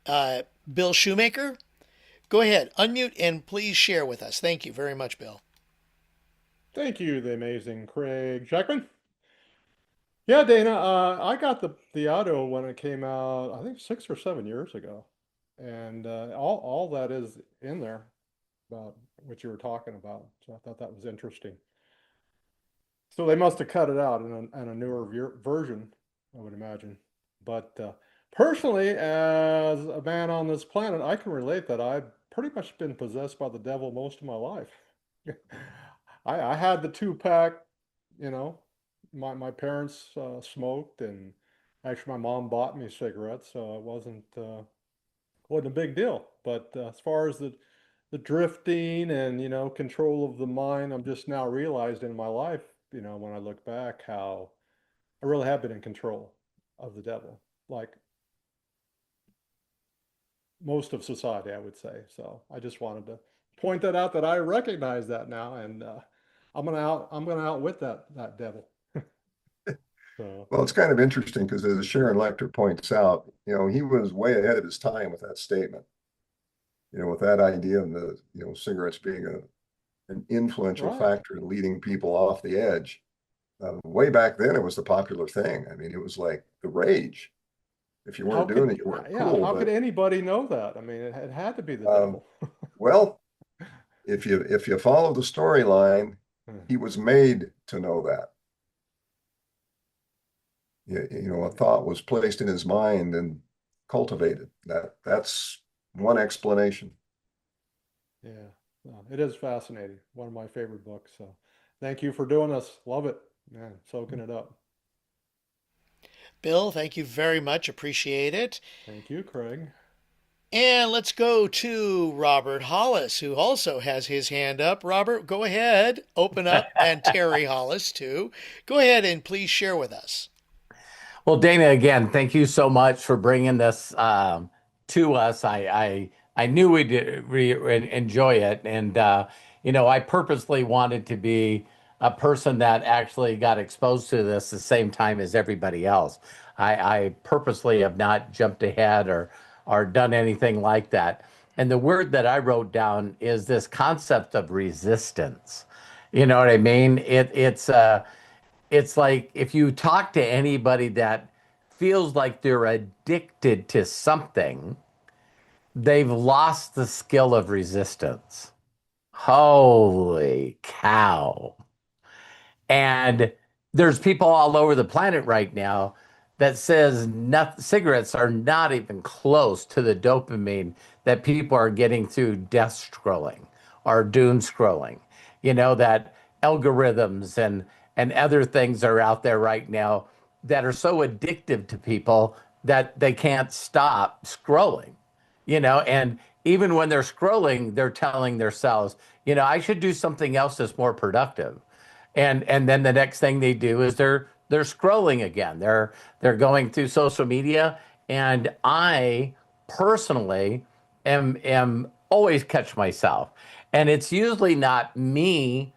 Bill Shoemaker, go ahead, unmute and please share with us. Thank you very much, Bill. Thank you, the amazing Craig Jackman. Yeah, Dana, I got the audio when it came out, I think 6 or 7 years ago. And all that is in there about what you were talking about. So I thought that was interesting. So they must have cut it out in a newer version, I would imagine. But personally, as a man on this planet, I can relate that I've pretty much been possessed by the devil most of my life. I had the 2-pack, my parents smoked, and actually my mom bought me cigarettes, so it wasn't a big deal. But as far as the drifting and control of the mind, I'm just now realized in my life, when I look back, how I really have been in control of the devil, like most of society, I would say. So I just wanted to point that out, that I recognize that now, and I'm gonna outwit that devil. So. Well, it's kind of interesting because as Sharon Lecter points out, he was way ahead of his time with that statement. With that idea of the cigarettes being an influential Right. factor in leading people off the edge. Way back then, it was the popular thing. I mean, it was like the rage. If you How weren't doing could, it, you weren't yeah, cool. how could But anybody know that? I mean, it had to be the um, devil. well, if you follow the storyline, he was made to know that. You know, a thought was placed in his mind and cultivated. That's one explanation. Yeah, no, it is fascinating. One of my favorite books. So thank you for doing this. Love it. Man, soaking it up. Bill, thank you very much. Appreciate it. Thank you, Craig. And let's go to Robert Hollis, who also has his hand up. Robert, go ahead, open up, and Terry Hollis, too. Go ahead and please share with us. Well, Dana, again, thank you so much for bringing this to us. I knew we'd enjoy it, and I purposely wanted to be a person that actually got exposed to this the same time as everybody else. I purposely have not jumped ahead or done anything like that. And the word that I wrote down is this concept of resistance. You know what I mean? It's like if you talk to anybody that feels like they're addicted to something, they've lost the skill of resistance. Holy cow. And there's people all over the planet right now that says cigarettes are not even close to the dopamine that people are getting through death scrolling or doom scrolling. You know, that algorithms and other things are out there right now that are so addictive to people that they can't stop scrolling. And even when they're scrolling, they're telling themselves, I should do something else that's more productive. And then the next thing they do is they're scrolling again. They're going through social media, and I personally am always catch myself. And it's usually not me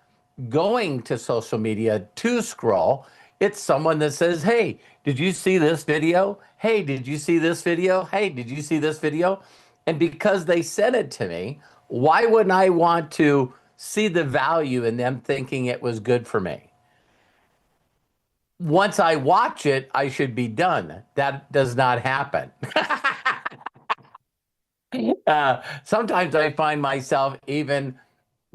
going to social media to scroll. It's someone that says, "Hey, did you see this video? Hey, did you see this video? Hey, did you see this video?" And because they sent it to me, why wouldn't I want to see the value in them thinking it was good for me? Once I watch it, I should be done. That does not happen. Sometimes I find myself even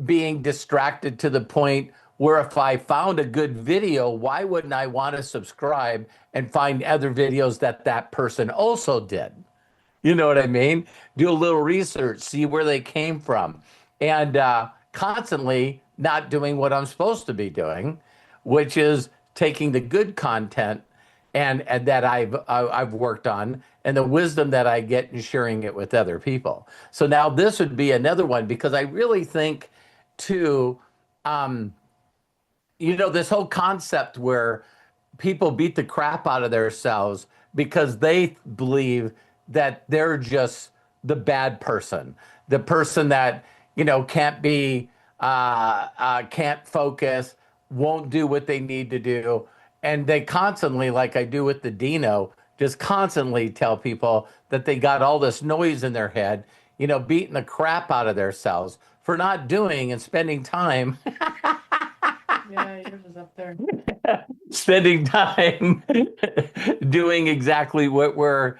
being distracted to the point where if I found a good video, why wouldn't I want to subscribe and find other videos that person also did? You know what I mean? Do a little research, see where they came from, and constantly not doing what I'm supposed to be doing, which is taking the good content and that I've worked on and the wisdom that I get and sharing it with other people. So now this would be another one because I really think too, this whole concept where people beat the crap out of themselves because they believe that they're just the bad person, the person that, can't focus, won't do what they need to do. And they constantly, like I do with the Dino, just constantly tell people that they got all this noise in their head, beating the crap out of themselves for not doing and spending time. Yeah, yours is up there. Spending time doing exactly what we're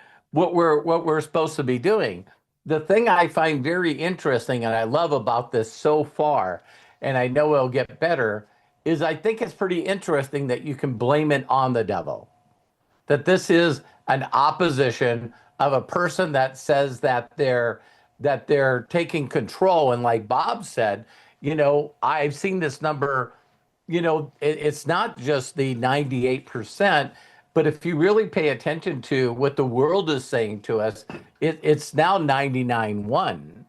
supposed to be doing. The thing I find very interesting and I love about this so far, and I know it'll get better, is I think it's pretty interesting that you can blame it on the devil. That this is an opposition of a person that says that they're taking control. And like Bob said, I've seen this number, it's not just the 98%, but if you really pay attention to what the world is saying to us, it's now 99.1.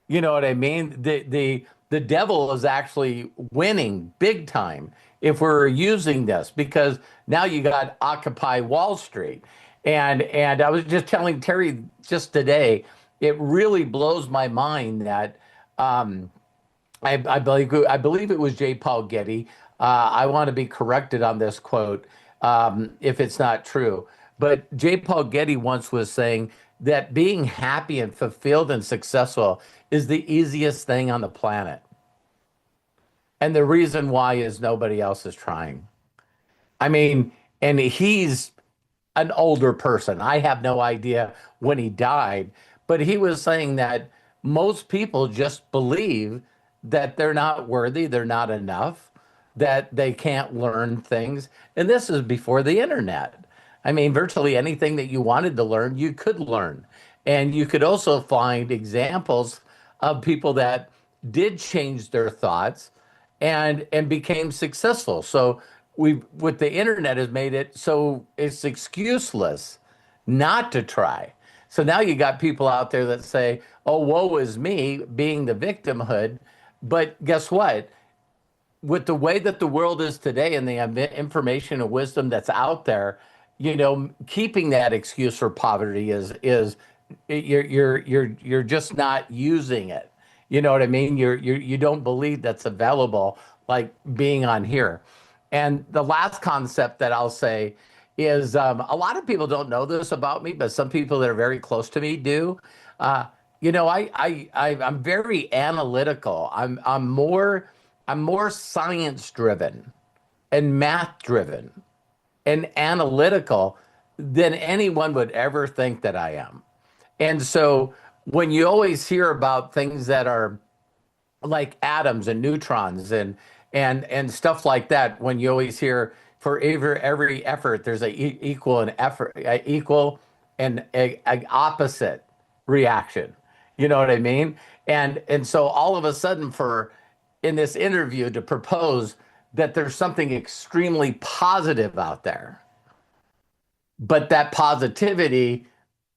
You know what I mean? The devil is actually winning big time if we're using this because now you got Occupy Wall Street. And I was just telling Terry just today, it really blows my mind that I believe it was J. Paul Getty. I want to be corrected on this quote if it's not true. But J. Paul Getty once was saying that being happy and fulfilled and successful is the easiest thing on the planet. And the reason why is nobody else is trying. I mean, and he's an older person. I have no idea when he died, but he was saying that most people just believe that they're not worthy, they're not enough, that they can't learn things. And this is before the internet. I mean, virtually anything that you wanted to learn, you could learn. And you could also find examples of people that did change their thoughts and became successful. So we what the internet has made it so it's excuseless not to try. So now you got people out there that say, "Oh, woe is me," being the victimhood. But guess what? With the way that the world is today and the information and wisdom that's out there, keeping that excuse for poverty is you're just not using it. You know what I mean? You don't believe that's available, like being on here. And the last concept that I'll say is a lot of people don't know this about me, but some people that are very close to me do. I'm very analytical. I'm more science driven and math driven and analytical than anyone would ever think that I am. And so when you always hear about things that are like atoms and neutrons and stuff like that, when you always hear for every effort there's equal and effort equal and a opposite reaction. You know what I mean? And so all of a sudden for in this interview to propose that there's something extremely positive out there, but that positivity,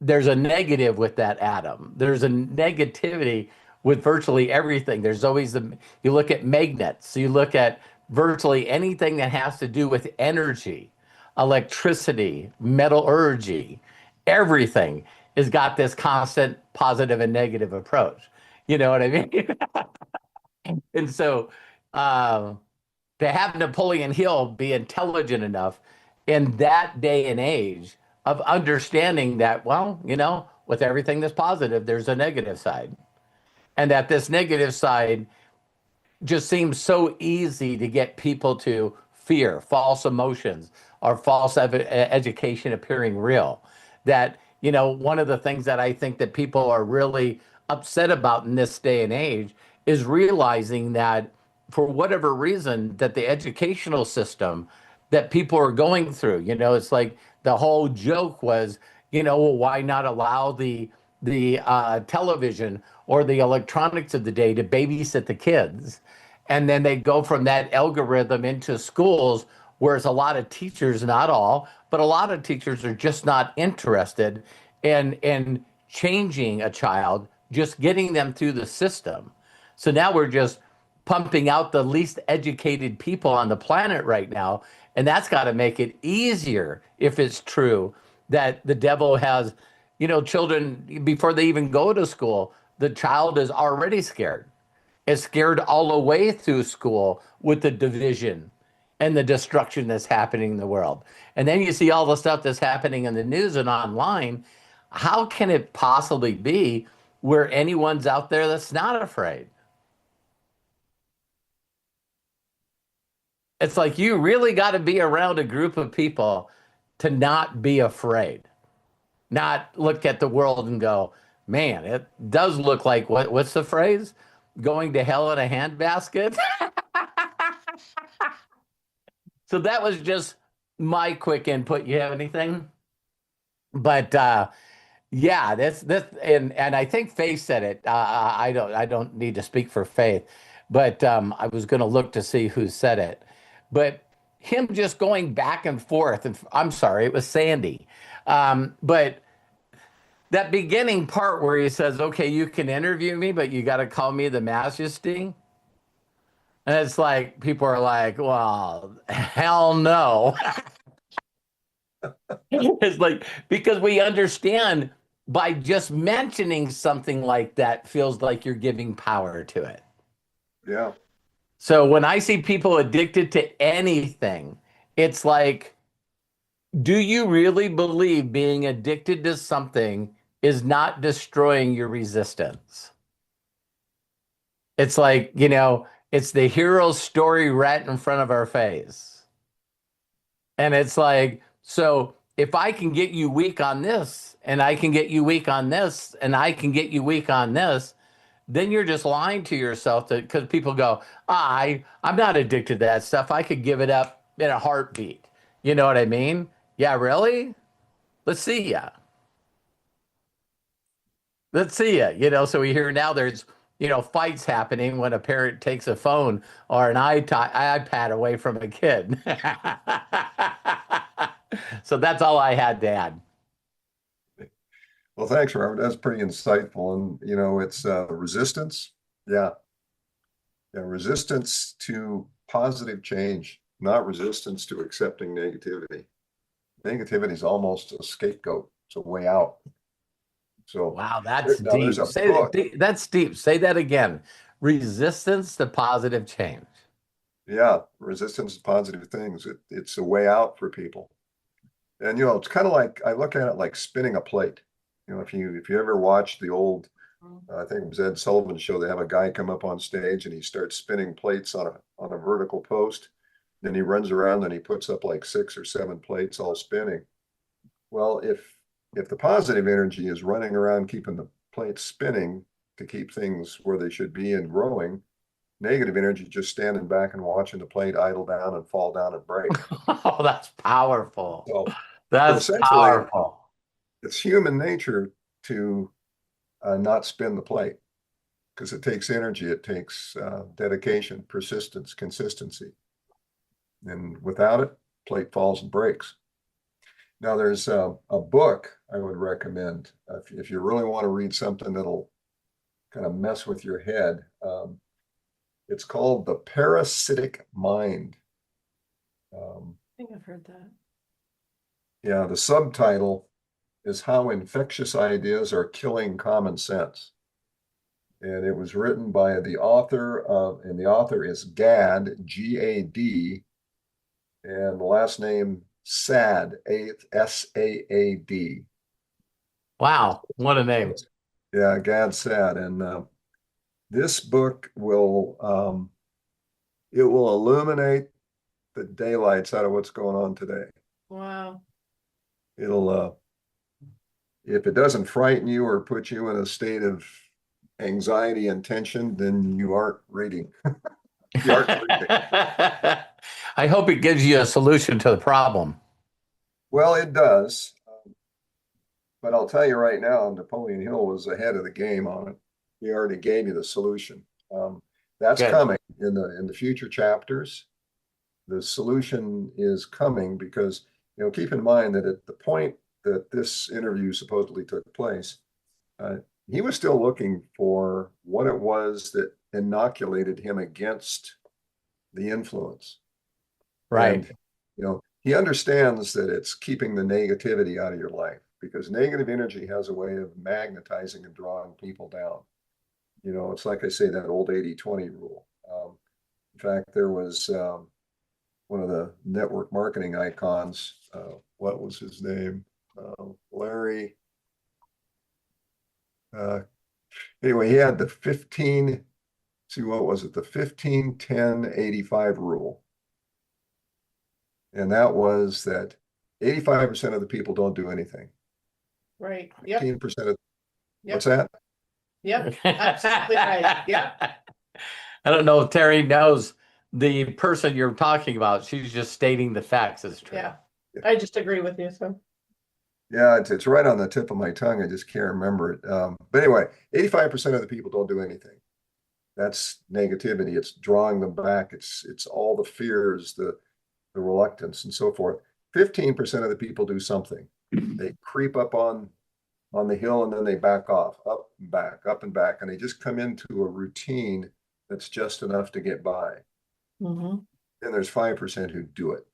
there's a negative with that atom. There's a negativity with virtually everything. There's always you look at magnets, you look at virtually anything that has to do with energy, electricity, metallurgy, everything has got this constant positive and negative approach. You know what I mean? And so to have Napoleon Hill be intelligent enough in that day and age of understanding that, well, with everything that's positive, there's a negative side. And that this negative side just seems so easy to get people to fear, false emotions, or false education appearing real. That, one of the things that I think that people are really upset about in this day and age is realizing that for whatever reason that the educational system that people are going through, it's like the whole joke was, well, why not allow the television or the electronics of the day to babysit the kids? And then they go from that algorithm into schools, whereas a lot of teachers, not all, but a lot of teachers are just not interested in changing a child, just getting them through the system. So now we're just pumping out the least educated people on the planet right now. And that's got to make it easier, if it's true, that the devil has, children, before they even go to school, the child is already scared. Is scared all the way through school with the division and the destruction that's happening in the world. And then you see all the stuff that's happening in the news and online. How can it possibly be where anyone's out there that's not afraid? It's like you really got to be around a group of people to not be afraid, not look at the world and go, man, it does look like what's the phrase? Going to hell in a handbasket. So that was just my quick input. You have anything? But yeah, this and I think Faith said it. I don't need to speak for Faith, but I was going to look to see who said it. But him just going back and forth, and I'm sorry, it was Sandy. But that beginning part where he says, okay, you can interview me, but you got to call me the Majesty. And it's like, people are like, well, hell no. It's like, because we understand by just mentioning something like that feels like you're giving power to it. Yeah. So when I see people addicted to anything, it's like, do you really believe being addicted to something is not destroying your resistance? It's like, It's the hero story right in front of our face. And it's like, so if I can get you weak on this, and I can get you weak on this, and I can get you weak on this, then you're just lying to yourself, that because people go, I'm not addicted to that stuff. I could give it up in a heartbeat. You know what I mean? Yeah, really? Let's see ya. Let's see ya. So we hear now there's, fights happening when a parent takes a phone or an iPad away from a kid. So that's all I had to add. Well, thanks, Robert. That's pretty insightful. And, it's resistance. Yeah. Yeah. Resistance to positive change, not resistance to accepting negativity. Negativity is almost a scapegoat. It's a way out. So, wow, that's now there's deep. a book. That's deep. Say that again. Resistance to positive change. Yeah. Resistance to positive things. It's a way out for people. And, it's kind of like, I look at it like spinning a plate. If you ever watch the old, I think it was Ed Sullivan's show, they have a guy come up on stage and he starts spinning plates on a vertical post. Then he runs around and he puts up like 6 or 7 plates all spinning. Well, if the positive energy is running around keeping the plates spinning to keep things where they should be and growing, negative energy just standing back and watching the plate idle down and fall down and break. Oh, that's powerful. So that's essentially, powerful. It's human nature to not spin the plate because it takes energy, it takes dedication, persistence, consistency. And without it, plate falls and breaks. Now, there's a book I would recommend if you really want to read something that'll kind of mess with your head. It's called The Parasitic Mind. I think I've heard that. Yeah, the subtitle is How Infectious Ideas Are Killing Common Sense. And it was written by the author and the author is Gad, G-A-D, and the last name Saad, S-A-A-D. Wow, what a name. Yeah, Gad Saad. And this book will illuminate the daylights out of what's going on today. Wow. It'll if it doesn't frighten you or put you in a state of anxiety and tension, then you aren't reading. You aren't reading. I hope it gives you a solution to the problem. Well, it does. But I'll tell you right now, Napoleon Hill was ahead of the game on it. He already gave you the solution. That's Good. coming in the future chapters. The solution is coming because, keep in mind that at the point that this interview supposedly took place, he was still looking for what it was that inoculated him against the influence. Right. And, he understands that it's keeping the negativity out of your life because negative energy has a way of magnetizing and drawing people down. It's like I say, that old 80-20 rule. In fact, there was one of the network marketing icons. What was his name? Larry. Anyway, he had the 15, see, what was it? The 15-10-85 rule. And that was that 85% of the people don't do anything. Right. Yep. 15% of, Yep. what's that? Yep. Absolutely right. Yep. I don't know if Terry knows the person you're talking about. She's just stating the facts as true. Yeah. I just agree with you. So. Yeah, it's right on the tip of my tongue. I just can't remember it. But anyway, 85% of the people don't do anything. That's negativity. It's drawing them back. It's all the fears, the reluctance, and so forth. 15% of the people do something. They creep up on the hill and then they back off, up and back, and they just come into a routine that's just enough to get by. Mm-hmm. Then there's 5% who do it.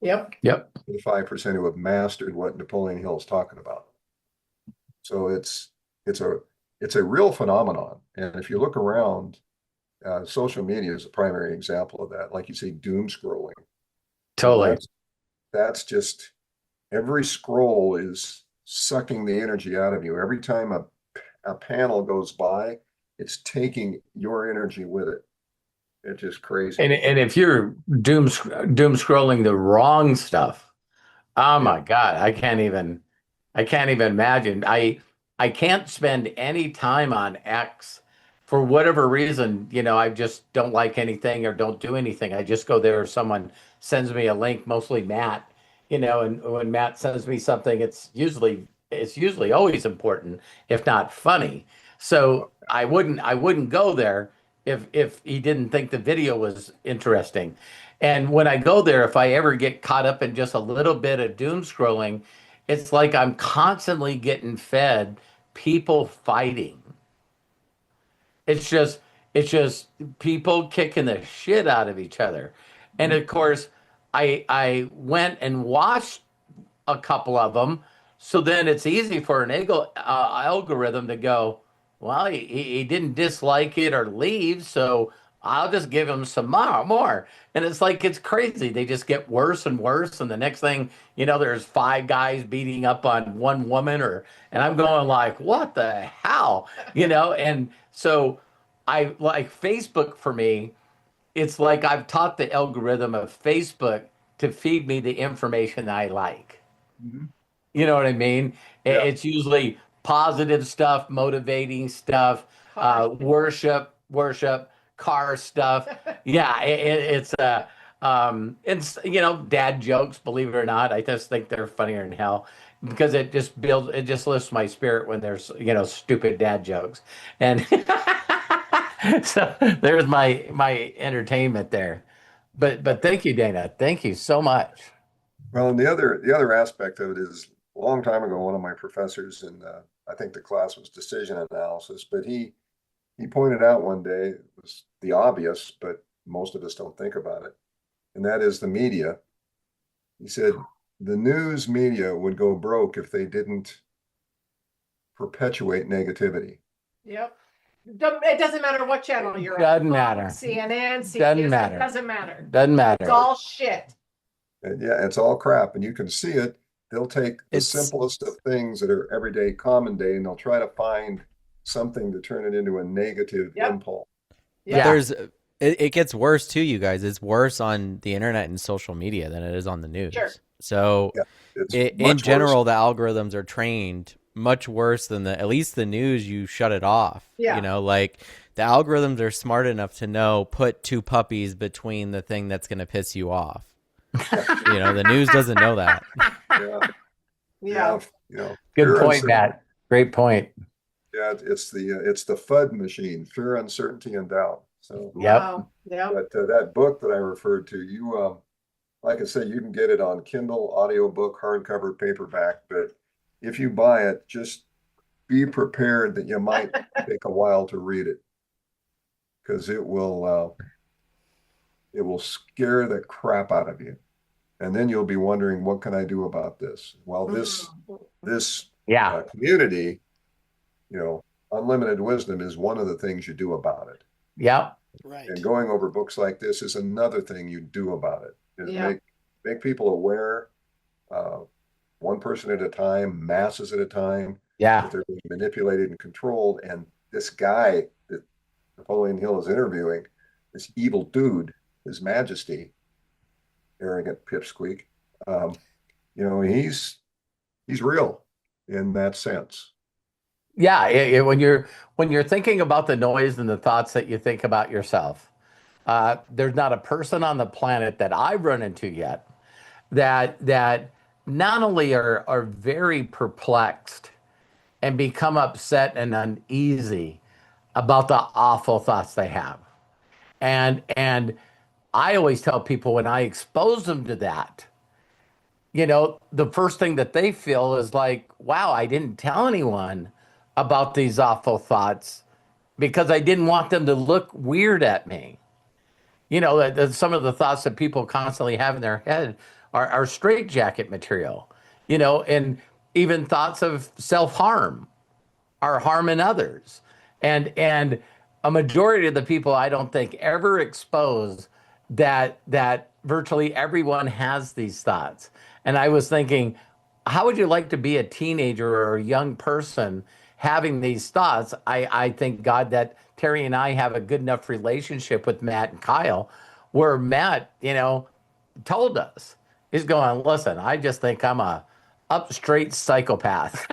Yep. The 5% who have mastered what Napoleon Hill is talking about. So it's a real phenomenon. And if you look around, social media is a primary example of that. Like you say, doom scrolling. Totally. That's just, every scroll is sucking the energy out of you. Every time a panel goes by, it's taking your energy with it. It's just crazy. And if you're doom scrolling the wrong stuff, oh my God, I can't even imagine. I can't spend any time on X for whatever reason. I just don't like anything or don't do anything. I just go there if someone sends me a link, mostly Matt, and when Matt sends me something, it's usually always important, if not funny. So I wouldn't go there if he didn't think the video was interesting. And when I go there, if I ever get caught up in just a little bit of doom scrolling, it's like I'm constantly getting fed people fighting. It's just people kicking the shit out of each other. And of course, I went and watched a couple of them. So then it's easy for an algorithm to go, well, he didn't dislike it or leave, so I'll just give him some more. And it's like, it's crazy. They just get worse and worse. And the next thing, there's five guys beating up on one woman and I'm going like, what the hell? And so I like Facebook for me. It's like I've taught the algorithm of Facebook to feed me the information I like. Mhm. You know what I mean? Yeah. It's usually positive stuff, motivating stuff, worship, car stuff. Yeah, it's dad jokes. Believe it or not, I just think they're funnier than hell because it just lifts my spirit when there's stupid dad jokes, and so there's my entertainment there. But thank you, Dana. Thank you so much. Well, and the other aspect of it is a long time ago, one of my professors in I think the class was decision analysis, but he pointed out one day, it was the obvious, but most of us don't think about it, and that is the media. He said the news media would go broke if they didn't perpetuate negativity. Yep. It doesn't matter what channel you're on. Doesn't matter. CNN, CBS, Doesn't matter. it doesn't matter. Doesn't matter. It's all shit. And yeah, it's all crap, and you can see it. They'll take the simplest of things that are everyday, common day, and they'll try to find something to turn it into a negative impulse. Yeah. It gets worse too, you guys. It's worse on the internet and social media than it is on the news. Sure. So in general, the algorithms are trained much worse than at least the news. You shut it off. Yeah. Like the algorithms are smart enough to know, put two puppies between the thing that's going to piss you off. The news doesn't know that. Yeah. Good point, Matt. Great point. Yeah, it's the FUD machine, fear, uncertainty, and doubt. So Wow. Yeah. But that book that I referred to, you like I said, you can get it on Kindle, audiobook, hardcover, paperback. But if you buy it, just be prepared that you might take a while to read it, because it will scare the crap out of you. And then you'll be wondering, what can I do about this? Well, this community, unlimited wisdom is one of the things you do about it. Yeah. Right. And going over books like this is another thing you do about it. Is make people aware, one person at a time, masses at a time. Yeah. That they're being manipulated and controlled. And this guy that Napoleon Hill is interviewing, this evil dude, His Majesty, arrogant pipsqueak, he's real in that sense. Yeah, when you're thinking about the noise and the thoughts that you think about yourself, there's not a person on the planet that I've run into yet that not only are very perplexed and become upset and uneasy about the awful thoughts they have, and I always tell people when I expose them to that, the first thing that they feel is like, wow, I didn't tell anyone about these awful thoughts because I didn't want them to look weird at me. Some of the thoughts that people constantly have in their head are straitjacket material, and even thoughts of self-harm are harming others. And a majority of the people I don't think ever expose that virtually everyone has these thoughts. And I was thinking, how would you like to be a teenager or a young person having these thoughts? I thank God that Terry and I have a good enough relationship with Matt and Kyle, where Matt, told us, he's going, listen, I just think I'm a up straight psychopath.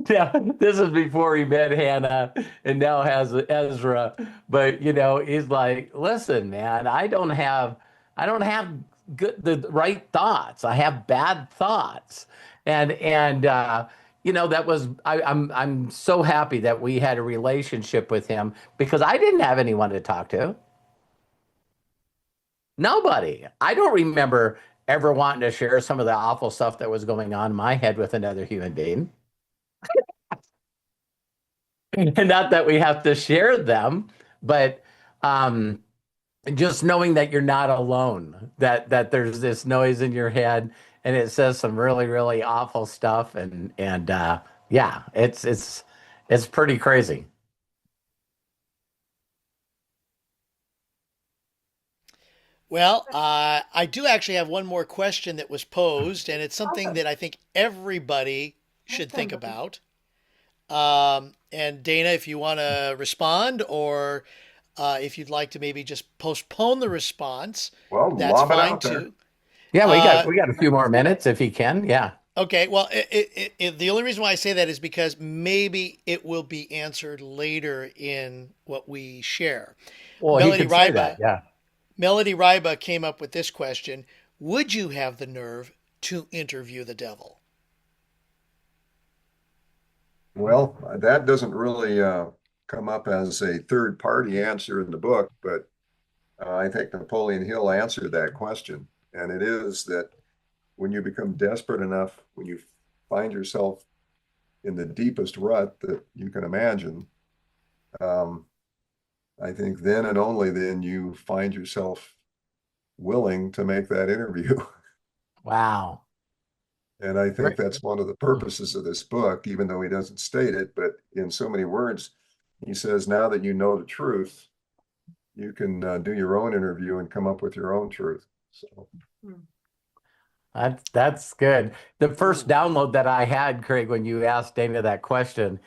Yeah, this is before he met Hannah and now has Ezra. But he's like, listen, man, I don't have the right thoughts. I have bad thoughts. And that was I'm so happy that we had a relationship with him because I didn't have anyone to talk to. Nobody. I don't remember ever wanting to share some of the awful stuff that was going on in my head with another human being. And not that we have to share them, but just knowing that you're not alone, that there's this noise in your head and it says some really, really awful stuff. And yeah, it's pretty crazy. Well, I do actually have one more question that was posed, and it's something that I think everybody should think about. And Dana, if you want to respond, or if you'd like to maybe just postpone the response, Well, that's lob it fine out there. too. Yeah, we got a few more minutes if you can. Yeah. Okay. Well, the only reason why I say that is because maybe it will be answered later in what we share. Well, he could say that. Yeah. Melody Ryba came up with this question: would you have the nerve to interview the devil? Well, that doesn't really come up as a third party answer in the book, but I think Napoleon Hill answered that question. And it is that when you become desperate enough, when you find yourself in the deepest rut that you can imagine, I think then and only then you find yourself willing to make that interview. Wow. And I think that's one of the purposes of this book, even though he doesn't state it, but in so many words, he says, now that you know the truth, you can do your own interview and come up with your own truth. So That's good. The first download that I had, Craig, when you asked Dana that question,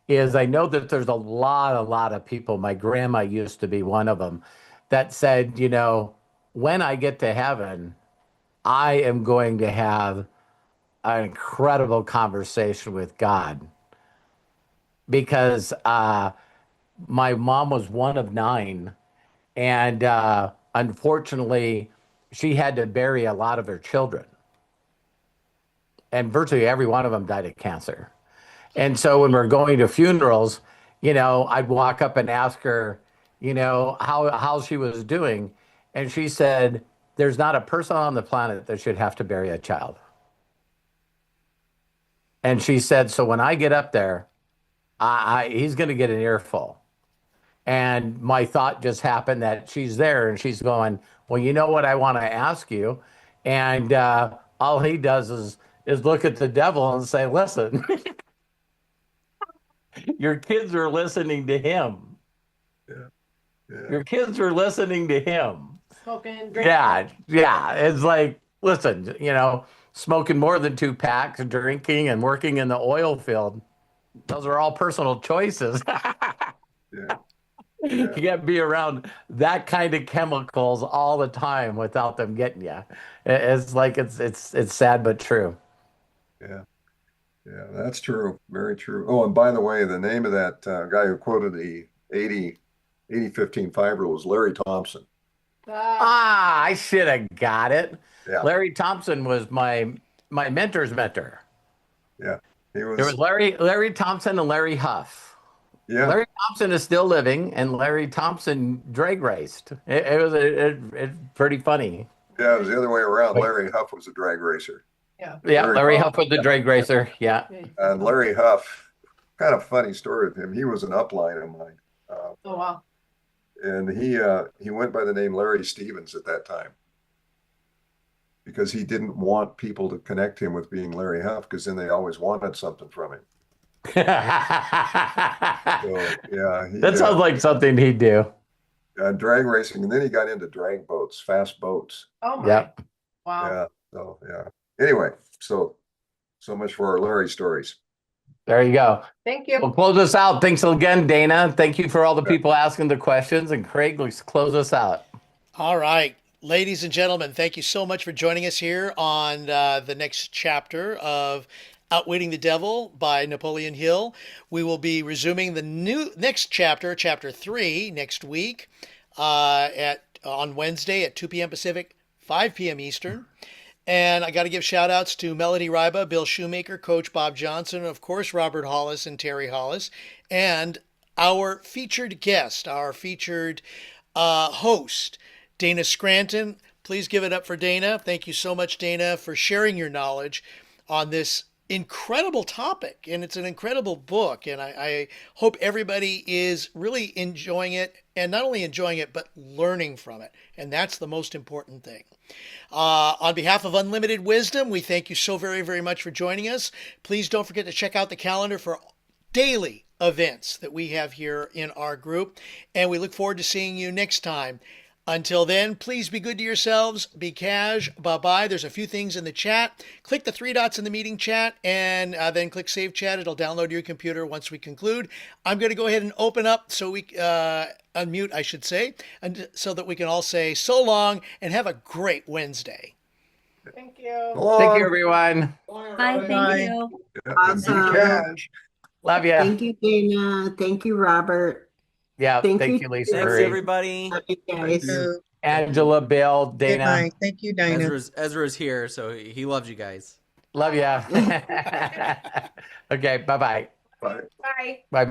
is I know that there's a lot of people. My grandma used to be one of them that said, when I get to heaven, I am going to have an incredible conversation with God because my mom was one of 9, and unfortunately, she had to bury a lot of her children, and virtually every one of them died of cancer. And so when we're going to funerals, I'd walk up and ask her, how she was doing, and she said, "There's not a person on the planet that should have to bury a child." And she said, so when I get up there, he's going to get an earful. And my thought just happened that she's there and she's going, well, you know what I want to ask you? And all he does is look at the devil and say, listen, your kids are listening to him. yeah. Your kids are listening to him. Smoking, drinking. Yeah. It's like, listen, smoking more than 2 packs, drinking, and working in the oil field. Those are all personal choices. Yeah. You can't be around that kind of chemicals all the time without them getting you. It's like it's sad but true. Yeah, that's true. Very true. Oh, and by the way, the name of that guy who quoted the 80-15 5 rule was Larry Thompson. I should have got it. Yeah. Larry Thompson was my mentor's mentor. Yeah, There was Larry Thompson and Larry Huff. Yeah. Larry Thompson is still living, and Larry Thompson drag raced. It was pretty funny. Yeah, it was the other way around. Larry Huff was a drag racer. Yeah. Larry Huff was the drag racer. Yeah. And Larry Huff, kind of funny story with him. He was an upline of mine. Oh, wow. And he went by the name Larry Stevens at that time because he didn't want people to connect him with being Larry Huff because then they always wanted something from him. So, yeah. That sounds like something he'd do. Drag racing. And then he got into drag boats, fast boats. Oh, my. Yep. Wow. Yeah. So, yeah. Anyway, so much for our Larry stories. There you go. Thank you. We'll close us out. Thanks again, Dana. Thank you for all the people asking the questions. And Craig, let's close us out. All right. Ladies and gentlemen, thank you so much for joining us here on the next chapter of Outwitting the Devil by Napoleon Hill. We will be resuming the next chapter, chapter 3, next week on Wednesday at 2 p.m. Pacific, 5 p.m. Eastern. And I got to give shout outs to Melody Ryba, Bill Shoemaker, Coach Bob Johnson, and of course, Robert Hollis and Terry Hollis, and our featured guest, our featured host, Dana Scranton. Please give it up for Dana. Thank you so much, Dana, for sharing your knowledge on this incredible topic. And it's an incredible book. And I hope everybody is really enjoying it, and not only enjoying it, but learning from it. And that's the most important thing. On behalf of Unlimited Wisdom, we thank you so very, very much for joining us. Please don't forget to check out the calendar for daily events that we have here in our group. And we look forward to seeing you next time. Until then, please be good to yourselves. Be cash. Bye-bye. There's a few things in the chat. Click the 3 dots in the meeting chat and then click Save Chat. It'll download to your computer once we conclude. I'm going to go ahead and open up so we unmute, I should say, and so that we can all say so long and have a great Wednesday. Thank you. Thank you, everyone. Bye. Thank you. Awesome. Love you. Thank you, Dana. Thank you, Robert. Yeah. Thank you, Lisa. Thanks, Marie. everybody. Love you guys. Angela, Bill, Good Dana. night. Thank you, Dana. Ezra's here, so he loves you guys. Love ya. Okay. Bye-bye. Bye. Bye. Bye.